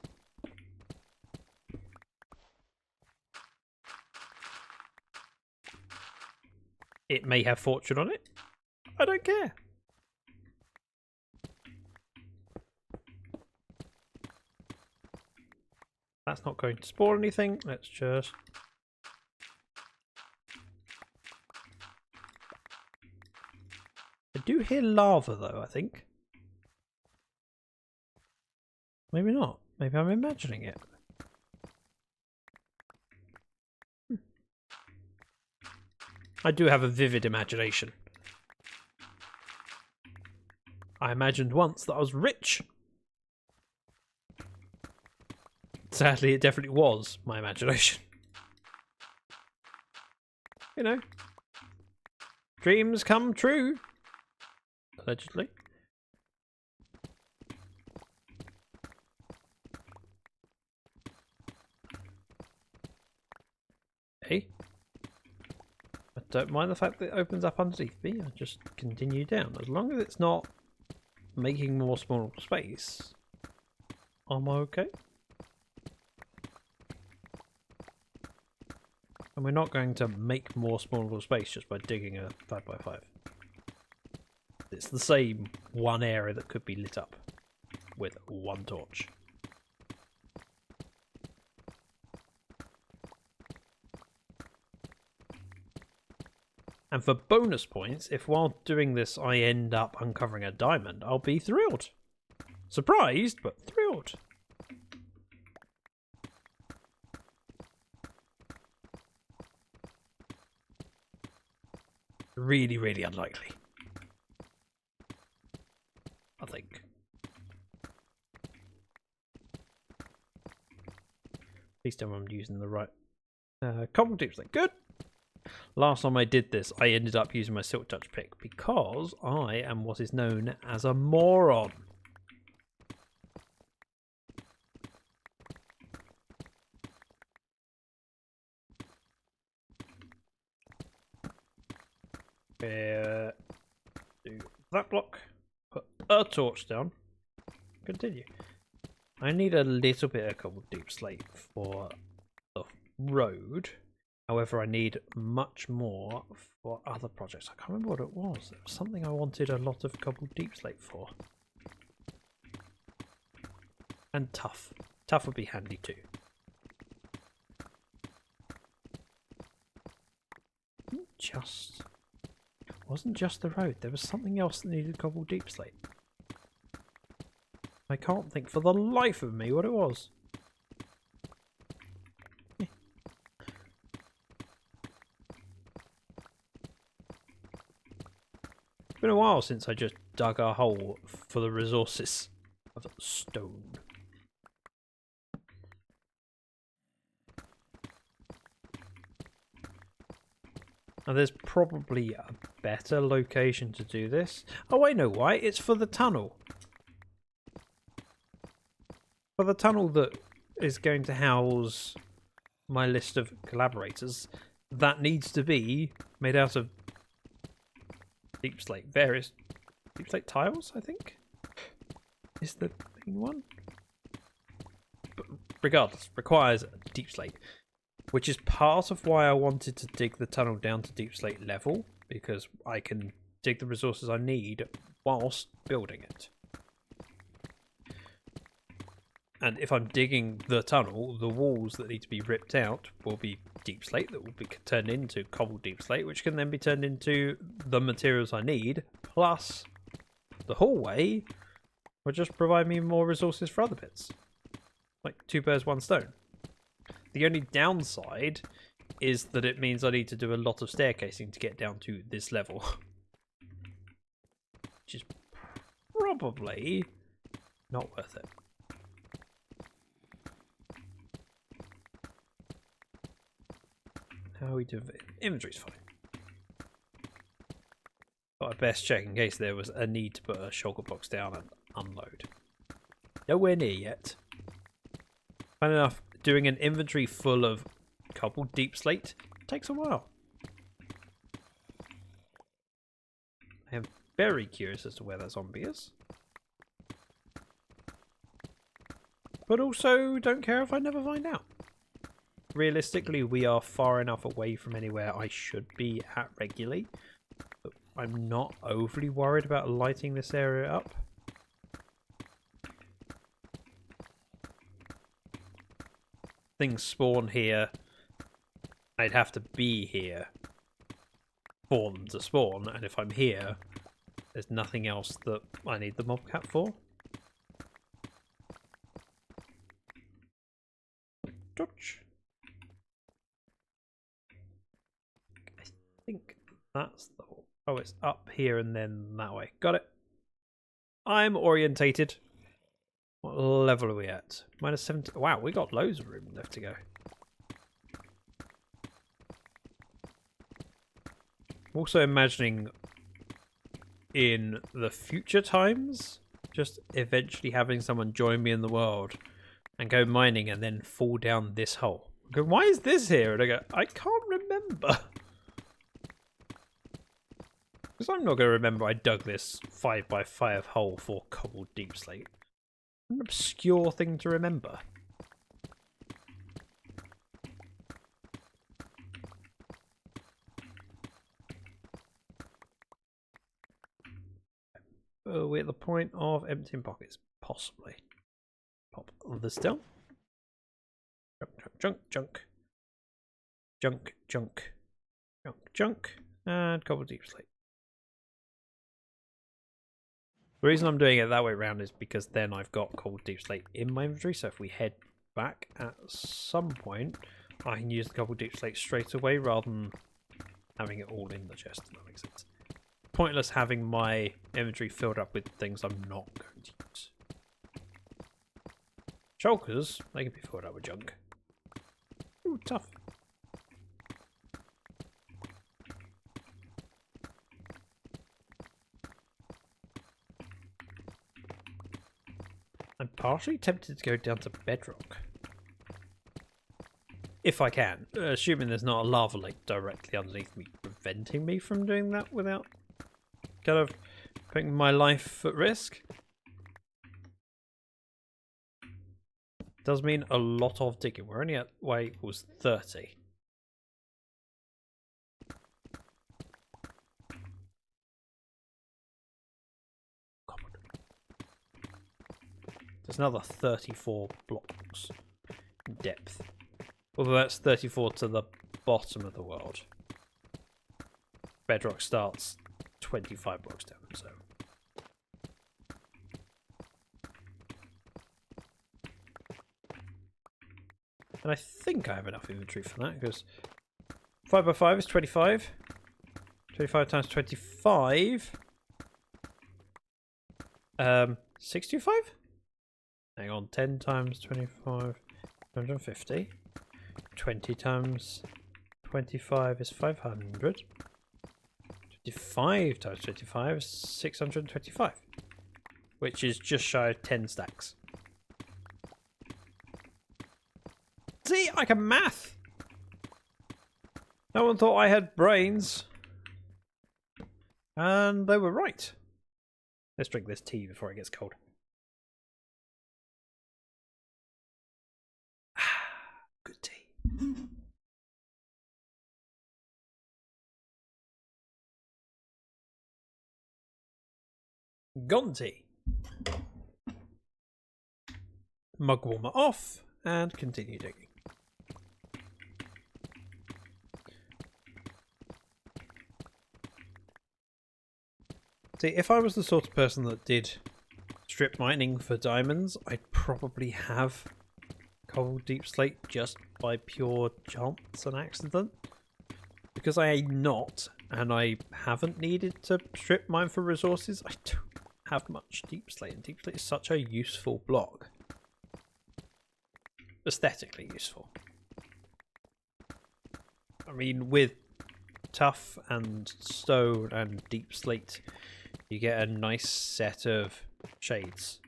It may have fortune on it. I don't care. That's not going to spoil anything. Let's just... I do hear lava though, I think. Maybe not. Maybe I'm imagining it. I do have a vivid imagination. I imagined once that I was rich. Sadly, it definitely was my imagination. You know, dreams come true. Allegedly. Hey. I don't mind the fact that it opens up underneath me. I just continue down. As long as it's not making more small space, am I okay? And we're not going to make more small space just by digging a 5 by 5. It's the same one area that could be lit up with one torch. And for bonus points, if while doing this I end up uncovering a diamond, I'll be thrilled. Surprised, but thrilled. Really, really unlikely. I think. Please tell me I'm using the right cobble tips. Like, good. Last time I did this, I ended up using my silk touch pick because I am what is known as a moron. Do that block, put a torch down, continue. I need a little bit of cobbled deep slate for the road. However, I need much more for other projects. I can't remember what it was. It was something I wanted a lot of cobbled deep slate for. And tough. Tough would be handy too. Just... wasn't just the road. There was something else that needed cobbled deep slate. I can't think for the life of me what it was. It's been a while since I just dug a hole for the resources of stone. Now there's probably a better location to do this. Oh, I know why. It's for the tunnel. For the tunnel that is going to house my list of collaborators, that needs to be made out of deep slate. Various deep slate tiles, I think, is the main one. But regardless, requires deep slate, which is part of why I wanted to dig the tunnel down to deep slate level, because I can dig the resources I need whilst building it. And if I'm digging the tunnel, the walls that need to be ripped out will be deep slate that will be turned into cobbled deep slate, which can then be turned into the materials I need, plus the hallway will just provide me more resources for other bits. Like 2 birds, 1 stone. The only downside is that it means I need to do a lot of staircasing to get down to this level. Which is probably not worth it. How are we doing? Inventory's fine. But I best check in case there was a need to put a shulker box down and unload. Nowhere near yet. Funny enough, doing an inventory full of cobbled deep slate takes a while. I am very curious as to where that zombie is. But also don't care if I never find out. Realistically, we are far enough away from anywhere I should be at regularly. But I'm not overly worried about lighting this area up. Things spawn here. I'd have to be here for them to spawn, and if I'm here, there's nothing else that I need the mobcat for. Dodge. I think that's the... Oh, it's up here and then that way. Got it. I'm orientated. What level are we at? Minus 70. Wow, we got loads of room left to go. Also imagining in the future times, just eventually having someone join me in the world and go mining and then fall down this hole. I go, why is this here? And I go, I can't remember. Because I'm not going to remember I dug this 5x5 hole for cobbled deep slate. An obscure thing to remember. Are we at the point of emptying pockets? Possibly. Pop this down. Junk, junk, junk. Junk, junk. Junk, junk. And cobbled deep slate. The reason I'm doing it that way around is because then I've got cobbled deep slate in my inventory, so if we head back at some point, I can use the cobbled deep slate straight away rather than having it all in the chest, if that makes sense. Pointless having my inventory filled up with things I'm not going to use. Shulkers, they can be filled up with junk. Ooh, tough. I'm partially tempted to go down to bedrock. If I can. Assuming there's not a lava lake directly underneath me, preventing me from doing that without kind of putting my life at risk. Does mean a lot of digging. We're only at y equals 30. There's another 34 blocks in depth. Although that's 34 to the bottom of the world. Bedrock starts 25 blocks down, so. And I think I have enough inventory for that, because 5 by 5 is 25. 25 times 25. 65? Hang on, 10 times 25, 150. 20 times 25 is 500. 25 times 25 is 625. Which is just shy of 10 stacks. See, I can math! No one thought I had brains. And they were right. Let's drink this tea before it gets cold. Good tea. Gone tea. Mug warmer off and continue digging. See, if I was the sort of person that did strip mining for diamonds, I'd probably have coal deep slate just by pure chance and accident. Because I am not, and I haven't needed to strip mine for resources, I don't have much deep slate, and deep slate is such a useful block. Aesthetically useful. I mean, with tough and stone and deep slate, you get a nice set of shades.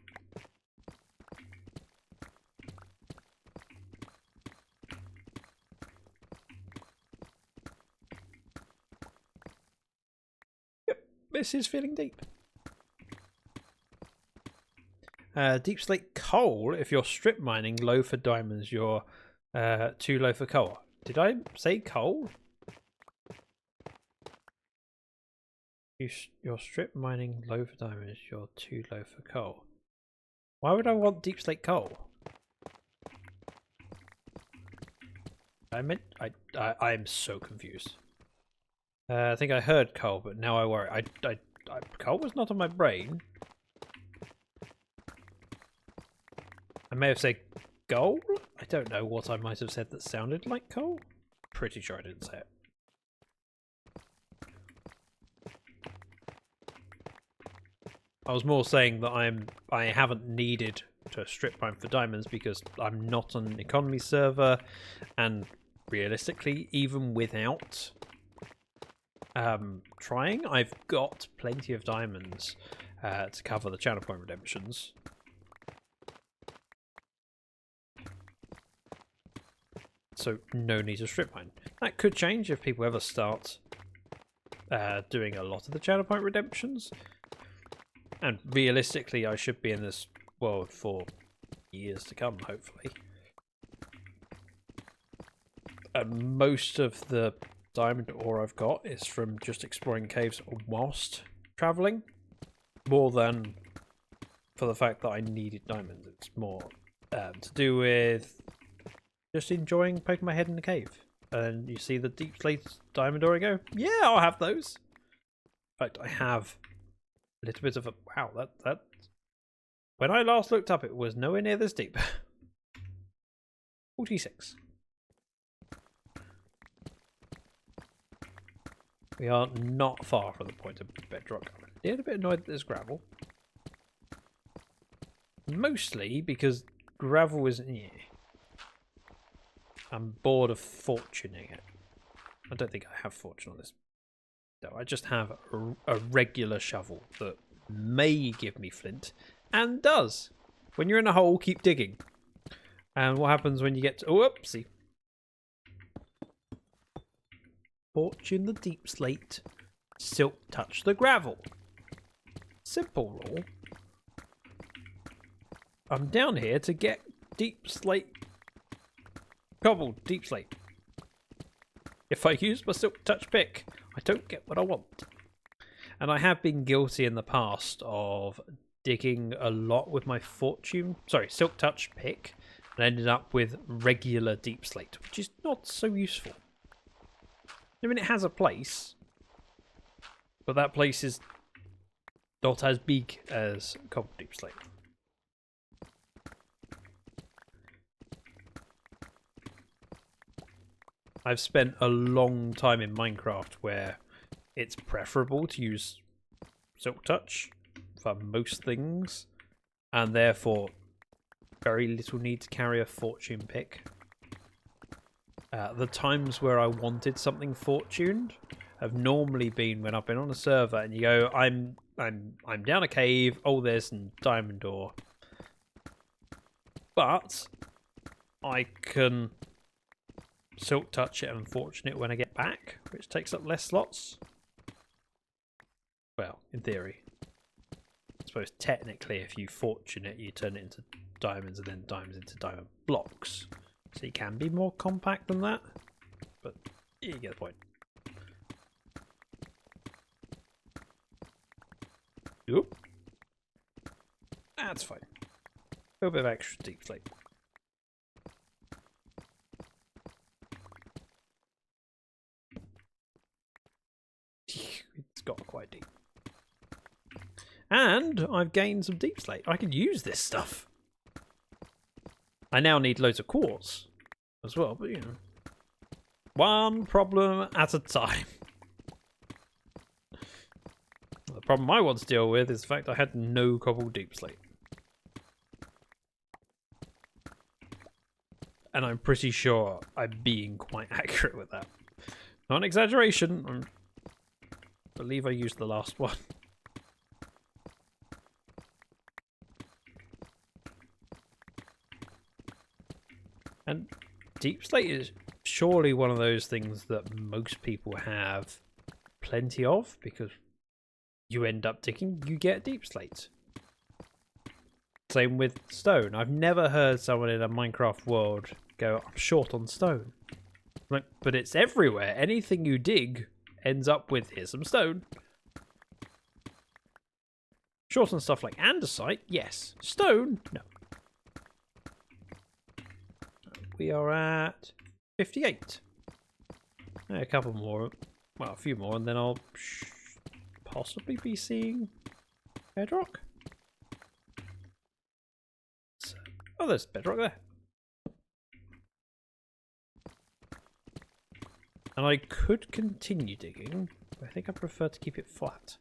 Yep, this is feeling deep. Deep slate coal, if you're strip mining low for diamonds, you're too low for coal. Did I say coal? You're strip mining low for diamonds, you're too low for coal. Why would I want deep slate coal? I'm so confused. I think I heard coal, but now I worry. Coal was not on my brain. I may have said gold? I don't know what I might have said that sounded like coal. Pretty sure I didn't say it. I was more saying that I haven't needed to strip mine for diamonds because I'm not on an economy server, and realistically, even without trying, I've got plenty of diamonds to cover the channel point redemptions. So no need to strip mine. That could change if people ever start doing a lot of the channel point redemptions. And realistically, I should be in this world for years to come, hopefully. Most of the diamond ore I've got is from just exploring caves whilst travelling, more than for the fact that I needed diamonds. It's more to do with just enjoying poking my head in the cave. And you see the deep slate diamond ore, I go, yeah, I'll have those. In fact, I have a little bit of a... Wow, that... When I last looked up, it was nowhere near this deep. 46. We are not far from the point of bedrock. I'm a little bit annoyed that there's gravel. Mostly because gravel is... Yeah. I'm bored of fortuning it. I don't think I have fortune on this. No, I just have a regular shovel that may give me flint, and does. When you're in a hole, keep digging. And what happens when you get to... Oh, whoopsie. Fortune the deep slate. Silk touch the gravel. Simple rule. I'm down here to get deep slate. Cobbled deep slate. If I use my silk touch pick, I don't get what I want. And I have been guilty in the past of digging a lot with my silk touch pick, and ended up with regular deep slate, which is not so useful. I mean, it has a place, But that place is not as big as cobbled deep slate. I've spent a long time in Minecraft where it's preferable to use Silk Touch for most things, and therefore very little need to carry a fortune pick. The times where I wanted something fortuned have normally been when I've been on a server and you go, I'm down a cave, oh there's some diamond ore. But I can Silk Touch it and fortune it when I get back, which takes up less slots. Well, in theory. I suppose technically if you fortune it, you turn it into diamonds and then diamonds into diamond blocks. So you can be more compact than that. But you get the point. Oop. That's fine. A little bit of extra deep slate. It's got quite deep. And I've gained some deep slate. I can use this stuff. I now need loads of quartz as well, but you know. One problem at a time. The problem I want to deal with is the fact I had no cobbled deep slate. And I'm pretty sure I'm being quite accurate with that. Not an exaggeration. I believe I used the last one. And deep slate is surely one of those things that most people have plenty of, because you end up digging, you get deep slate. Same with stone. I've never heard someone in a Minecraft world go, I'm short on stone. Like, but it's everywhere. Anything you dig ends up with, here's some stone. Short on stuff like andesite, yes. Stone, no. We are at 58. A couple more, well, a few more, and then I'll possibly be seeing bedrock. So, oh, there's bedrock there. And I could continue digging, but I think I prefer to keep it flat.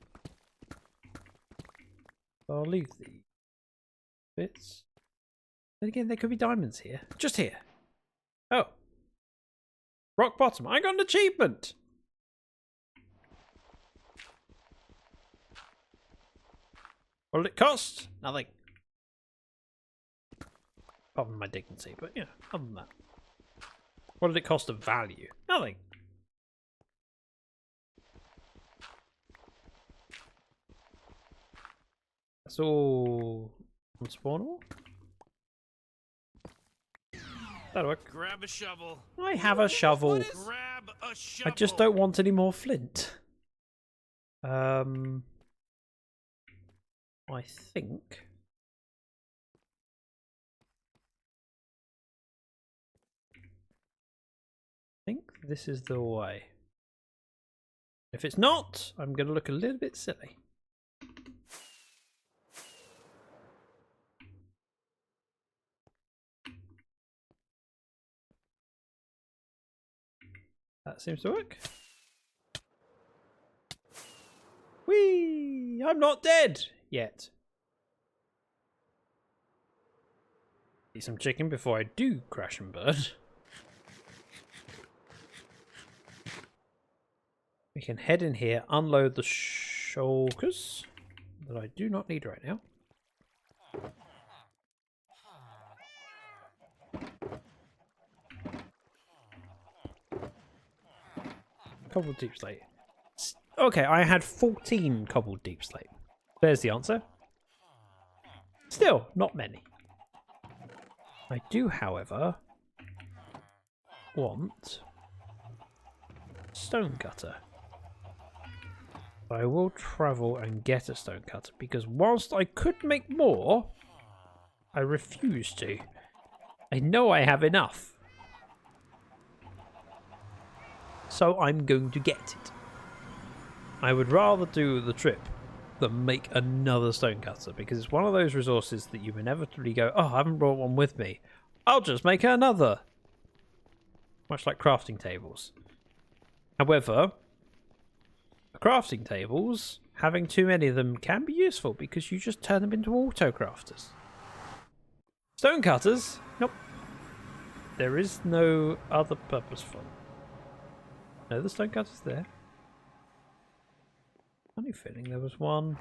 So I'll leave the bits. Then again, there could be diamonds here. Just here. Oh. Rock bottom. I got an achievement! What did it cost? Nothing. Apart from my dignity, but yeah, other than that. What did it cost of value? Nothing. That's all unspawnable. That'll work. Grab a shovel. I have a shovel. Grab a shovel. I just don't want any more flint. I think this is the way. If it's not, I'm going to look a little bit silly. That seems to work. Whee! I'm not dead yet. Eat some chicken before I do crash and burn. We can head in here, unload the shulkers that I do not need right now. Cobbled deep slate. Okay, I had 14 cobbled deep slate. There's the answer. Still, not many. I do, however, want stone cutter. I will travel and get a stone cutter, because whilst I could make more, I refuse to. I know I have enough. So I'm going to get it. I would rather do the trip than make another stonecutter, because it's one of those resources that you inevitably go, oh, I haven't brought one with me. I'll just make another. Much like crafting tables. However, crafting tables, having too many of them can be useful because you just turn them into auto crafters. Stonecutters, nope. There is no other purpose for them. No, the stonecutter's there. Funny feeling there was one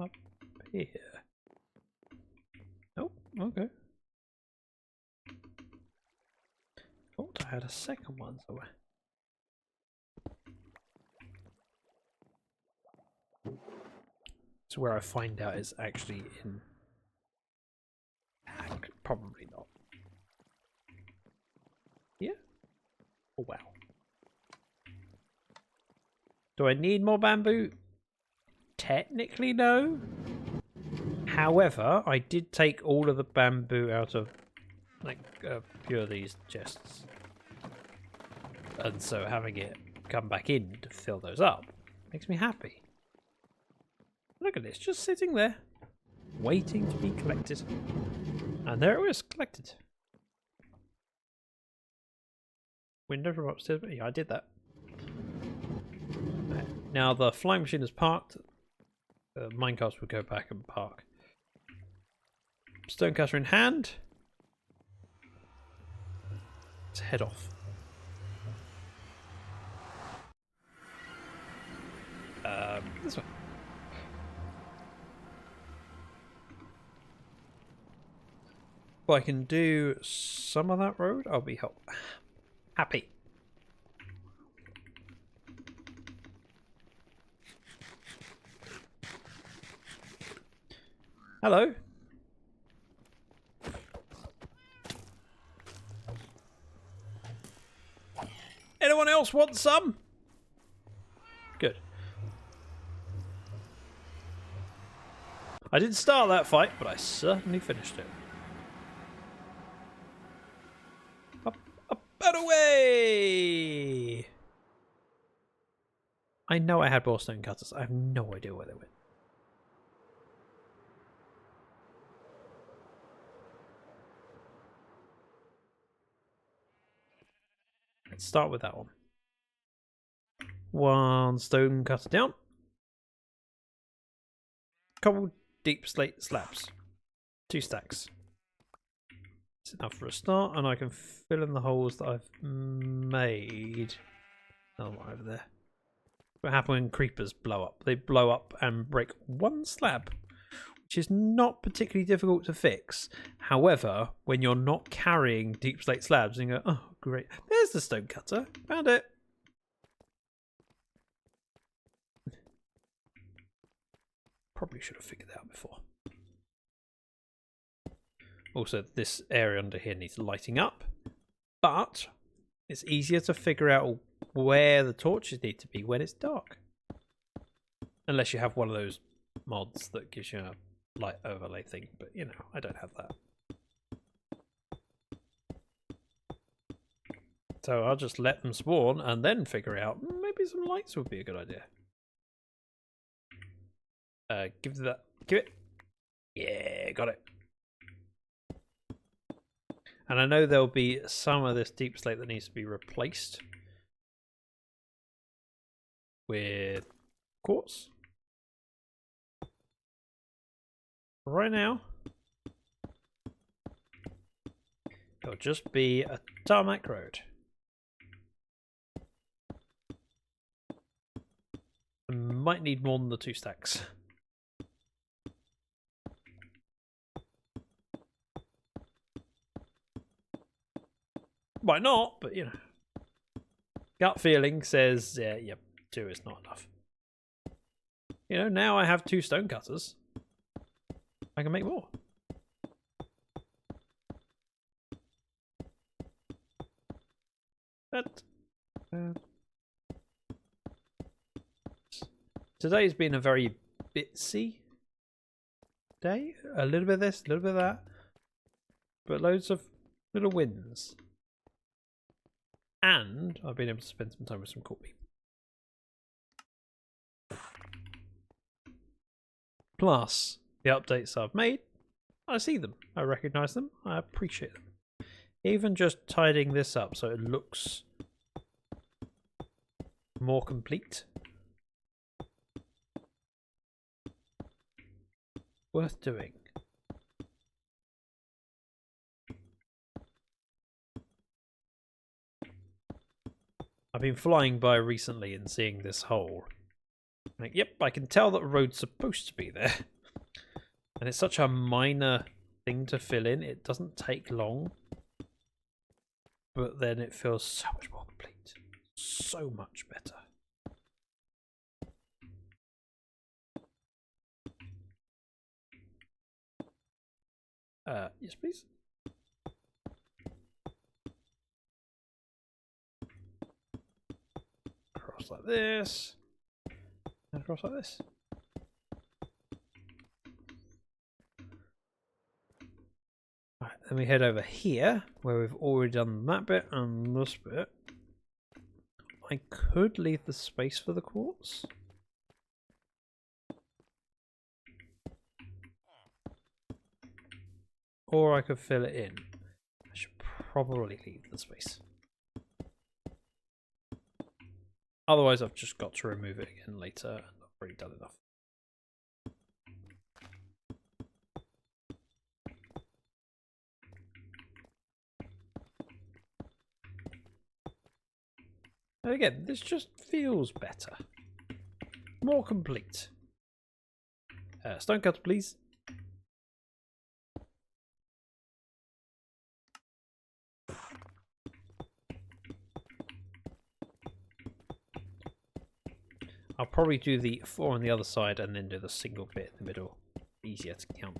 up here. Oh, okay. Thought I had a second one somewhere. So where I find out is actually in... Probably not. Yeah? Oh wow. Do I need more bamboo? Technically no. However, I did take all of the bamboo out of like a few of these chests. And so having it come back in to fill those up makes me happy. Look at this, just sitting there, waiting to be collected. And there it was, collected. Window from upstairs, yeah, I did that. Right. Now the flying machine is parked. Minecarts would go back and park. Stonecutter in hand. Let's head off. This way. If I can do some of that road, I'll be happy. Hello. Anyone else want some? Good. I didn't start that fight, but I certainly finished it. Up, up, and away! I know I had more stone cutters. I have no idea where they went. Let's start with that one. One stone cutter down. Couple deep slate slabs. 2 stacks. It's enough for a start, and I can fill in the holes that I've made. Another one over there. What happens when creepers blow up? They blow up and break one slab, which is not particularly difficult to fix. However, when you're not carrying deep slate slabs and you go, oh great, there's the stone cutter, found it. Probably should have figured that out before. Also, this area under here needs lighting up, but it's easier to figure out where the torches need to be when it's dark. Unless you have one of those mods that gives you a light overlay thing, but you know, I don't have that. So I'll just let them spawn and then figure out maybe some lights would be a good idea. Give that. Give it. Yeah, got it. And I know there'll be some of this deep slate that needs to be replaced with quartz. Right now, it'll just be a tarmac road. I might need more than the 2 stacks. Why not? But you know, gut feeling says, yeah, yep, 2 is not enough. You know, now I have 2 stone cutters. I can make more. But today's been a very bitsy day. A little bit of this, a little bit of that, but loads of little wins. And I've been able to spend some time with some cool people. Plus, the updates I've made, I see them, I recognise them, I appreciate them. Even just tidying this up so it looks more complete. Worth doing. I've been flying by recently and seeing this hole. Like, yep, I can tell that a road's supposed to be there. And it's such a minor thing to fill in, it doesn't take long. But then it feels so much more complete. So much better. Yes, please. Across like this. And across like this. Right, then we head over here, where we've already done that bit and this bit. I could leave the space for the quartz. Or I could fill it in. I should probably leave the space. Otherwise I've just got to remove it again later. I've already done enough. And again, this just feels better. More complete. Stone cutter, please. I'll probably do the 4 on the other side and then do the single bit in the middle. Easier to count.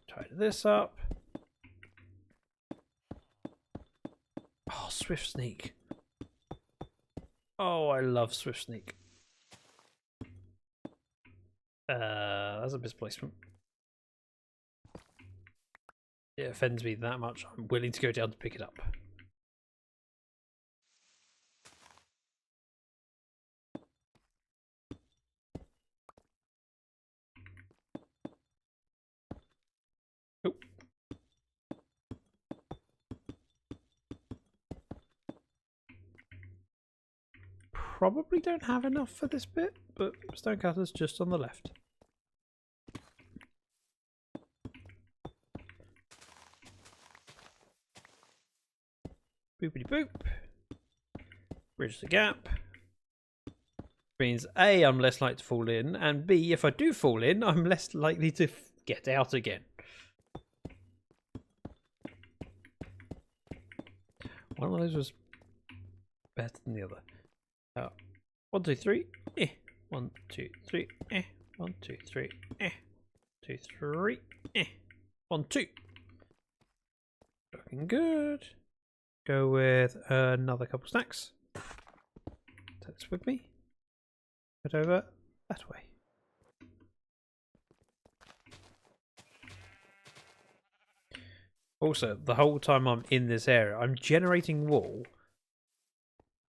Tidy this up. Oh, Swift Sneak. Oh, I love Swift Sneak. That's a misplacement. It offends me that much. I'm willing to go down to pick it up. Oh. Probably don't have enough for this bit, but Stonecutter's just on the left. Boopity boop. Bridge the gap. Means A, I'm less likely to fall in, and B, if I do fall in, I'm less likely to get out again. One of those was better than the other. 1, 2, 3. 1, 2, 3. 1, 2, 3. 2, 3. 1, 2. Looking good. Go with another couple stacks. Take this with me. Head over that way. Also, the whole time I'm in this area, I'm generating wool.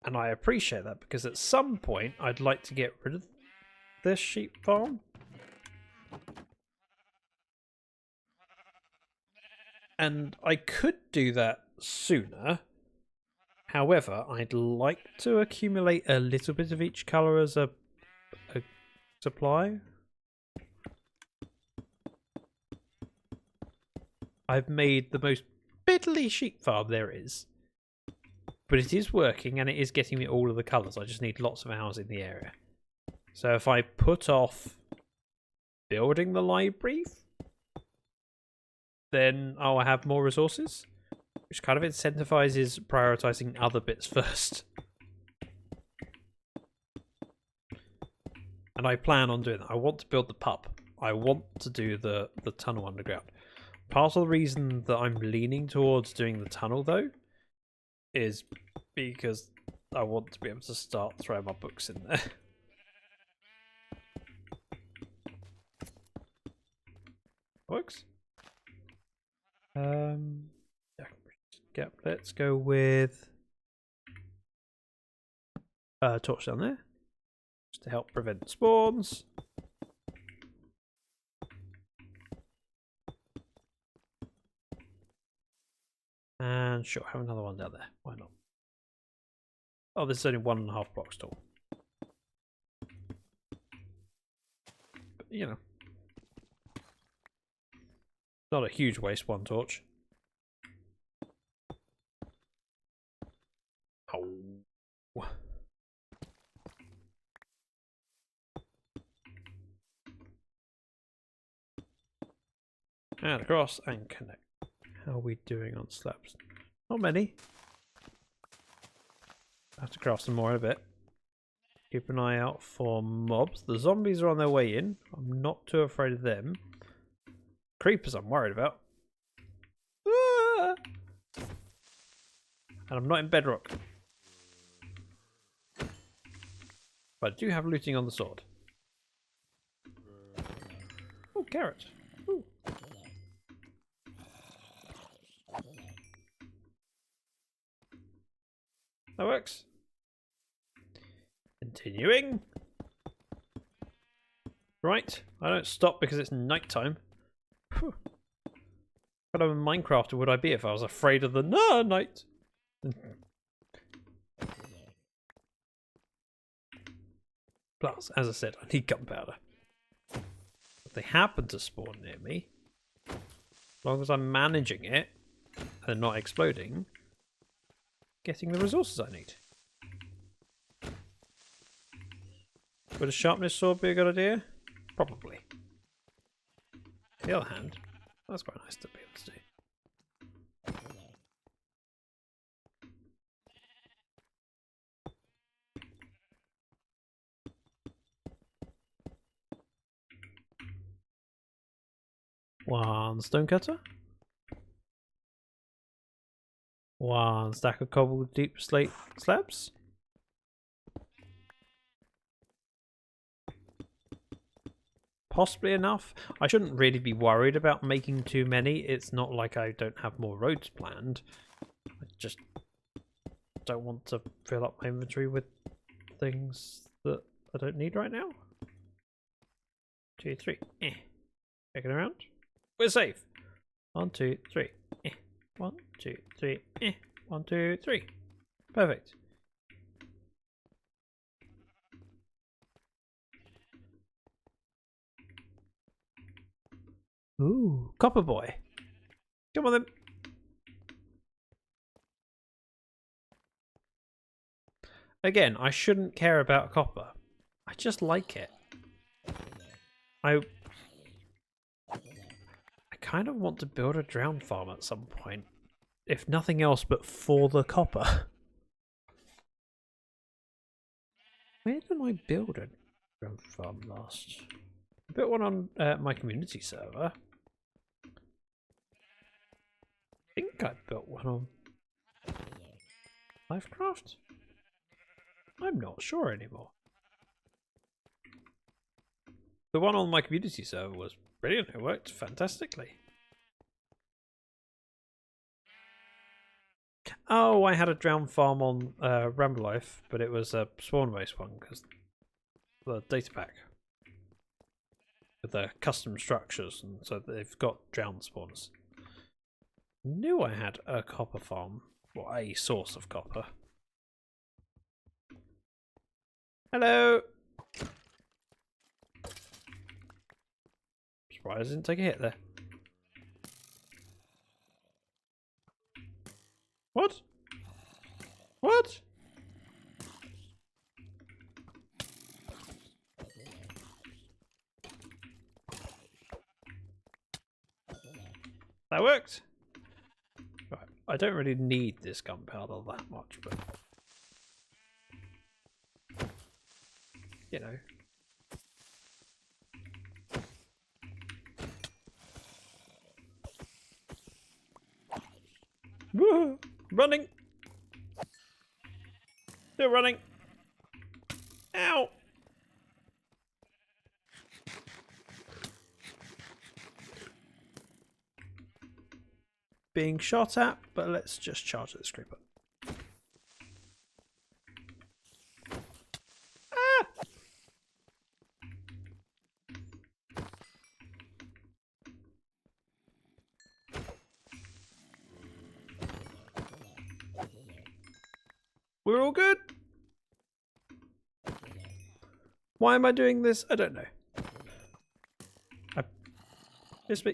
And I appreciate that because at some point I'd like to get rid of this sheep farm. And I could do that sooner. However, I'd like to accumulate a little bit of each colour as a supply. I've made the most piddly sheep farm there is. But it is working and it is getting me all of the colours. I just need lots of hours in the area. So if I put off building the library, then I'll have more resources. Which kind of incentivizes prioritising other bits first. And I plan on doing that. I want to build the pub. I want to do the tunnel underground. Part of the reason that I'm leaning towards doing the tunnel, though, is because I want to be able to start throwing my books in there. Works? Yeah, let's go with torch down there, just to help prevent spawns. And sure, have another one down there. Why not? Oh, this is only 1.5 blocks tall. But, you know, not a huge waste, one torch. Oh. And across and connect. How are we doing on slabs? Not many. I have to craft some more in a bit. Keep an eye out for mobs. The zombies are on their way in. I'm not too afraid of them. Creepers I'm worried about. Ah! And I'm not in bedrock. But I do have looting on the sword. Oh, carrot. Ooh. That works. Continuing. Right, I don't stop because it's nighttime. What kind of a Minecrafter would I be if I was afraid of the night? Plus, as I said, I need gunpowder. If they happen to spawn near me, as long as I'm managing it and not exploding, getting the resources I need. Would a sharpness sword be a good idea? Probably. On the other hand, that's quite nice to be able to do. One stonecutter. One stack of cobbled deep slate slabs. Possibly enough. I shouldn't really be worried about making too many. It's not like I don't have more roads planned. I just don't want to fill up my inventory with things that I don't need right now. 2, 3. Checking around. We're safe. 1, 2, 3. 1, 2, 3. 1, 2, 3. Perfect. Ooh, copper boy. Come on then. Again, I shouldn't care about copper. I just like it. I kind of want to build a drown farm at some point. If nothing else but for the copper. Where did I build a drown farm last? I built one on my community server. I think I built one on Livecraft? I'm not sure anymore. The one on my community server was brilliant. It worked fantastically. Oh, I had a drown farm on Ramble Life, but it was a spawn-based one because the data pack with the custom structures, and so they've got drown spawners. Knew I had a copper farm, or a source of copper. Hello. Surprised I didn't take a hit there. What? What? That worked. Right. I don't really need this gunpowder that much, but you know. Woo! Running! Still running! Ow! being shot at, but let's just charge this creeper. Ah! We're all good. Why am I doing this? I don't know. Just me.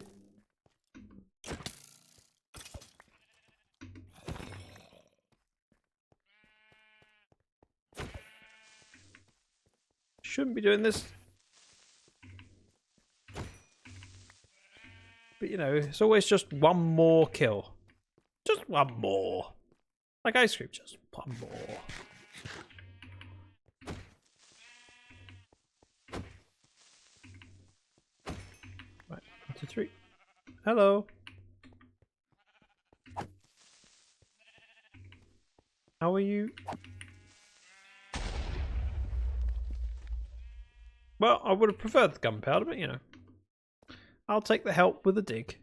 Shouldn't be doing this. But you know, it's always just one more kill. Just one more. Like ice cream, just one more. Right, 1, 2, 3. Hello. How are you? Well, I would have preferred the gunpowder, but you know. I'll take the help with the dig.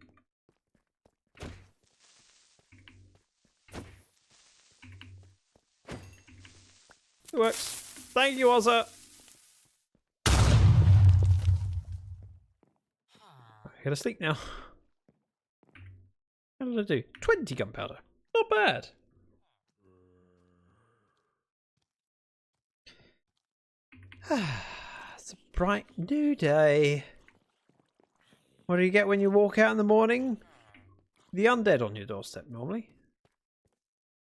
It works. Thank you, Ozza. I gotta sleep now. How did I do? 20 gunpowder. Not bad. It's a bright new day. What do you get when you walk out in the morning? The undead on your doorstep, normally.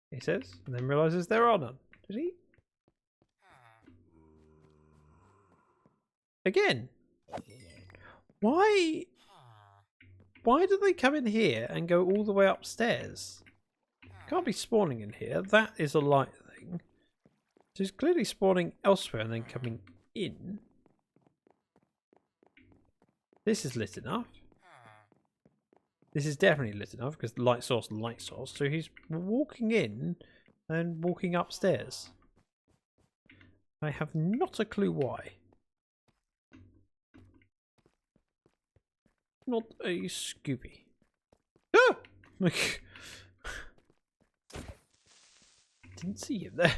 He says, and then realizes there are none. Did he? Again. Why do they come in here and go all the way upstairs? Can't be spawning in here. That is a light thing. So he's clearly spawning elsewhere and then coming in. This is lit enough. This is definitely lit enough because light source and light source. So he's walking in and walking upstairs. I have not a clue why. Not a Scooby. Ah! Didn't see him there.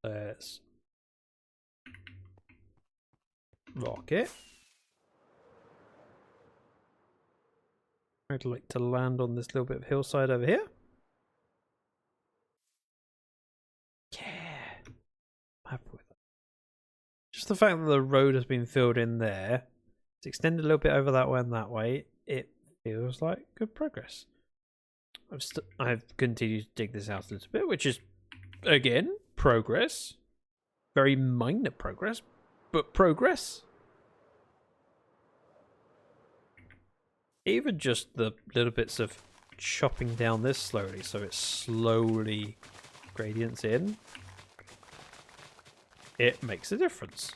Let's rocket. I'd like to land on this little bit of hillside over here. Yeah, I'm happy with that. Just the fact that the road has been filled in there, it's extended a little bit over that way and that way. It feels like good progress. I've continued to dig this out a little bit, which is again progress. Very minor progress, but progress. Even just the little bits of chopping down this slowly, so it slowly gradients in, it makes a difference.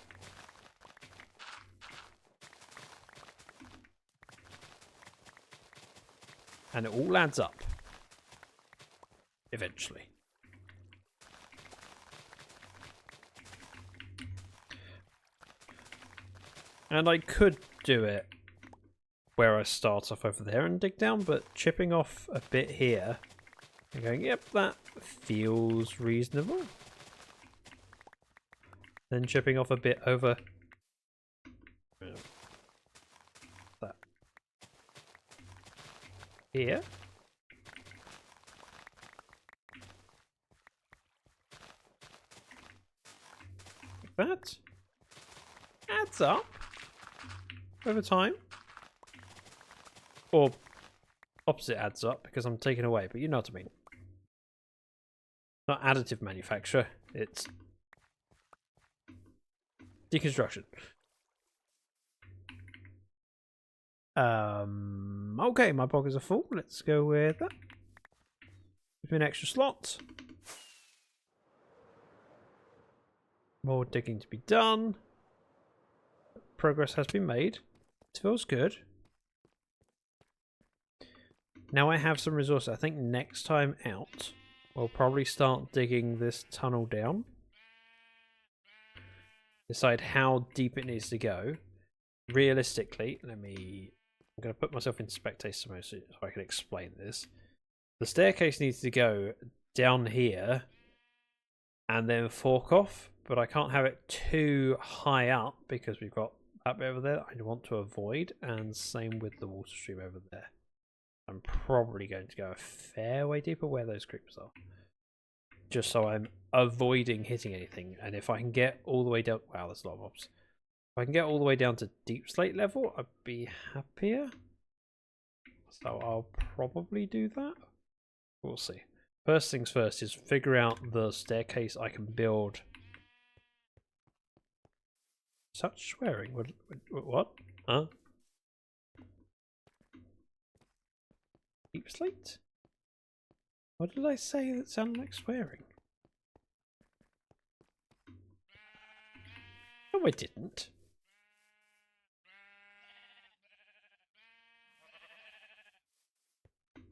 And it all adds up eventually. And I could do it where I start off over there and dig down, but chipping off a bit here and going, yep, that feels reasonable. Then chipping off a bit over that here. That adds up over time. Or opposite adds up because I'm taking away, but you know what I mean. Not additive manufacture, it's deconstruction. Okay, my pockets are full. Let's go with that. Give me an extra slot. More digging to be done. Progress has been made. It feels good. Now I have some resources. I think next time out, we'll probably start digging this tunnel down. Decide how deep it needs to go. realistically, I'm going to put myself in spectator mode so I can explain this. The staircase needs to go down here and then fork off, but I can't have it too high up because we've got that bit over there I want to avoid, and same with the water stream over there. I'm probably going to go a fair way deeper where those creepers are, just so I'm avoiding hitting anything. And if I can get all the way down, wow, there's a lot of mobs. If I can get all the way down to deep slate level, I'd be happier. So I'll probably do that. We'll see. First things first is figure out the staircase I can build. Such swearing. What? Huh? Deep slate? What did I say that sounded like swearing? No, I didn't.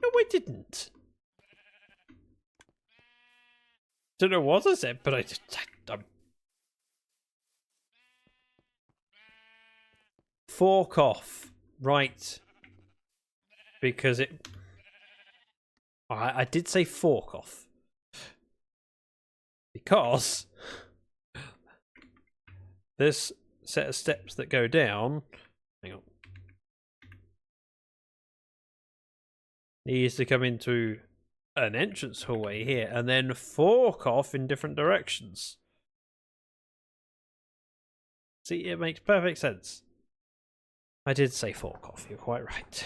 No, I didn't. Don't know what I said, but I just... Fork off. Right. Because it... I did say fork off. Because... this set of steps that go down... Hang on. Needs to come into an entrance hallway here and then fork off in different directions. See, it makes perfect sense. I did say fork off, you're quite right.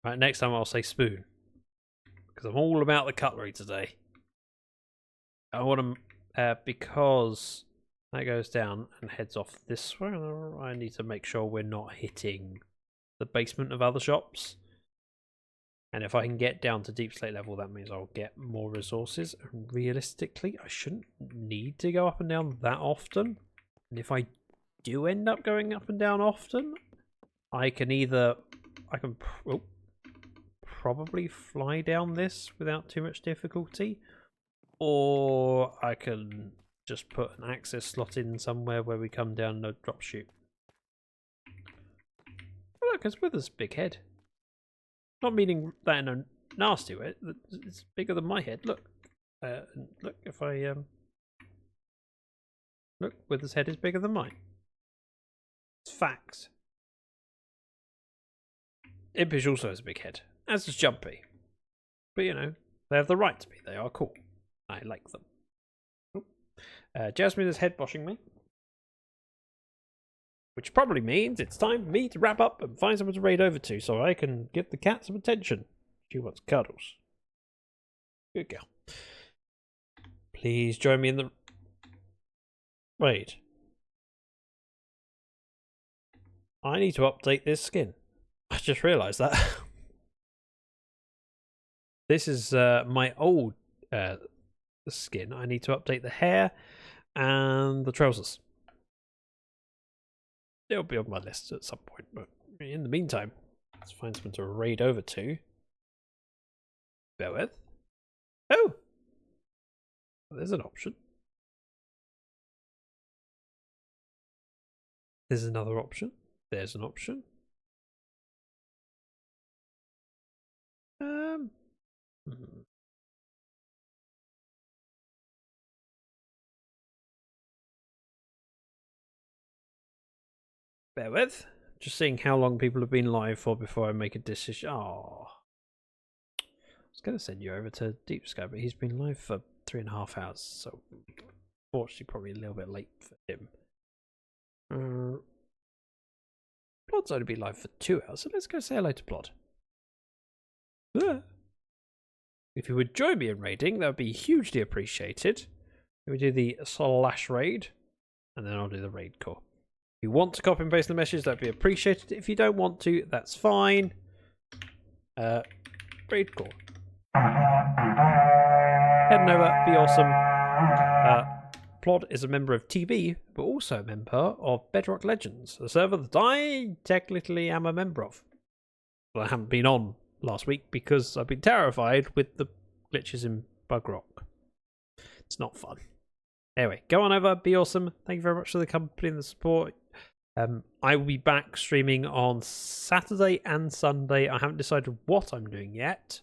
Right, next time I'll say spoon. Because I'm all about the cutlery today. I want to, because that goes down and heads off this way. I need to make sure we're not hitting the basement of other shops. And if I can get down to deep slate level, that means I'll get more resources. And realistically, I shouldn't need to go up and down that often. And if I do end up going up and down often, I can probably fly down this without too much difficulty, or I can just put an access slot in somewhere where we come down and drop shoot. Oh, look, it's with us, big head. Not meaning that in a nasty way. It's bigger than my head. Look, look. If I look, Wither's head is bigger than mine. It's facts. Impish also has a big head, as does Jumpy. But you know, they have the right to be. They are cool. I like them. Jasmine is head boshing me, which probably means it's time for me to wrap up and find someone to raid over to so I can give the cat some attention. She wants cuddles. Good girl. Please join me in the raid. I need to update this skin. I just realised that. This is my old skin. I need to update the hair and the trousers. It'll be on my list at some point, but in the meantime, let's find someone to raid over to. Bear with. Oh! There's an option. There's another option. There's an option. Bear with. Just seeing how long people have been live for before I make a decision. Oh, I was going to send you over to Deep Sky, but he's been live for 3.5 hours, so fortunately probably a little bit late for him. Plod's only been live for 2 hours, so let's go say hello to Plod. If you would join me in raiding, that would be hugely appreciated. We do the slash raid, and then I'll do the raid core. If you want to copy and paste the message, that'd be appreciated. If you don't want to, that's fine. Raid core. Head on over, be awesome. Plod is a member of TB, but also a member of Bedrock Legends, a server that I technically am a member of. But I haven't been on last week because I've been terrified with the glitches in Bug Rock. It's not fun. Anyway, go on over, be awesome. Thank you very much for the company and the support. I will be back streaming on Saturday and Sunday. I haven't decided what I'm doing yet.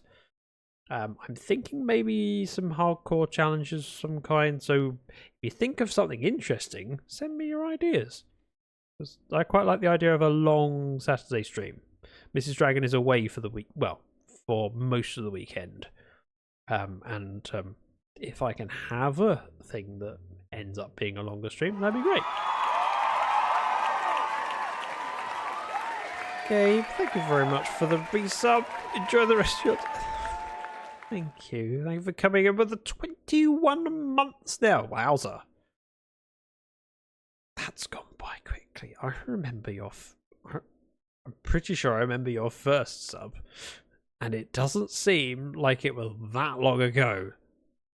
I'm thinking maybe some hardcore challenges of some kind. So if you think of something interesting, send me your ideas. 'Cause I quite like the idea of a long Saturday stream. Mrs. Dragon is away for the week, well, for most of the weekend. If I can have a thing that ends up being a longer stream, that'd be great. Okay, thank you very much for the resub. Enjoy the rest of your... Thank you. Thank you for coming in with the 21 months now. Wowza. That's gone by quickly. I remember your... I'm pretty sure I remember your first sub. And it doesn't seem like it was that long ago.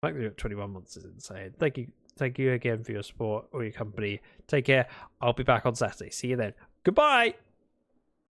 Like 21 months is insane. Thank you. Thank you again for your support or your company. Take care. I'll be back on Saturday. See you then. Goodbye.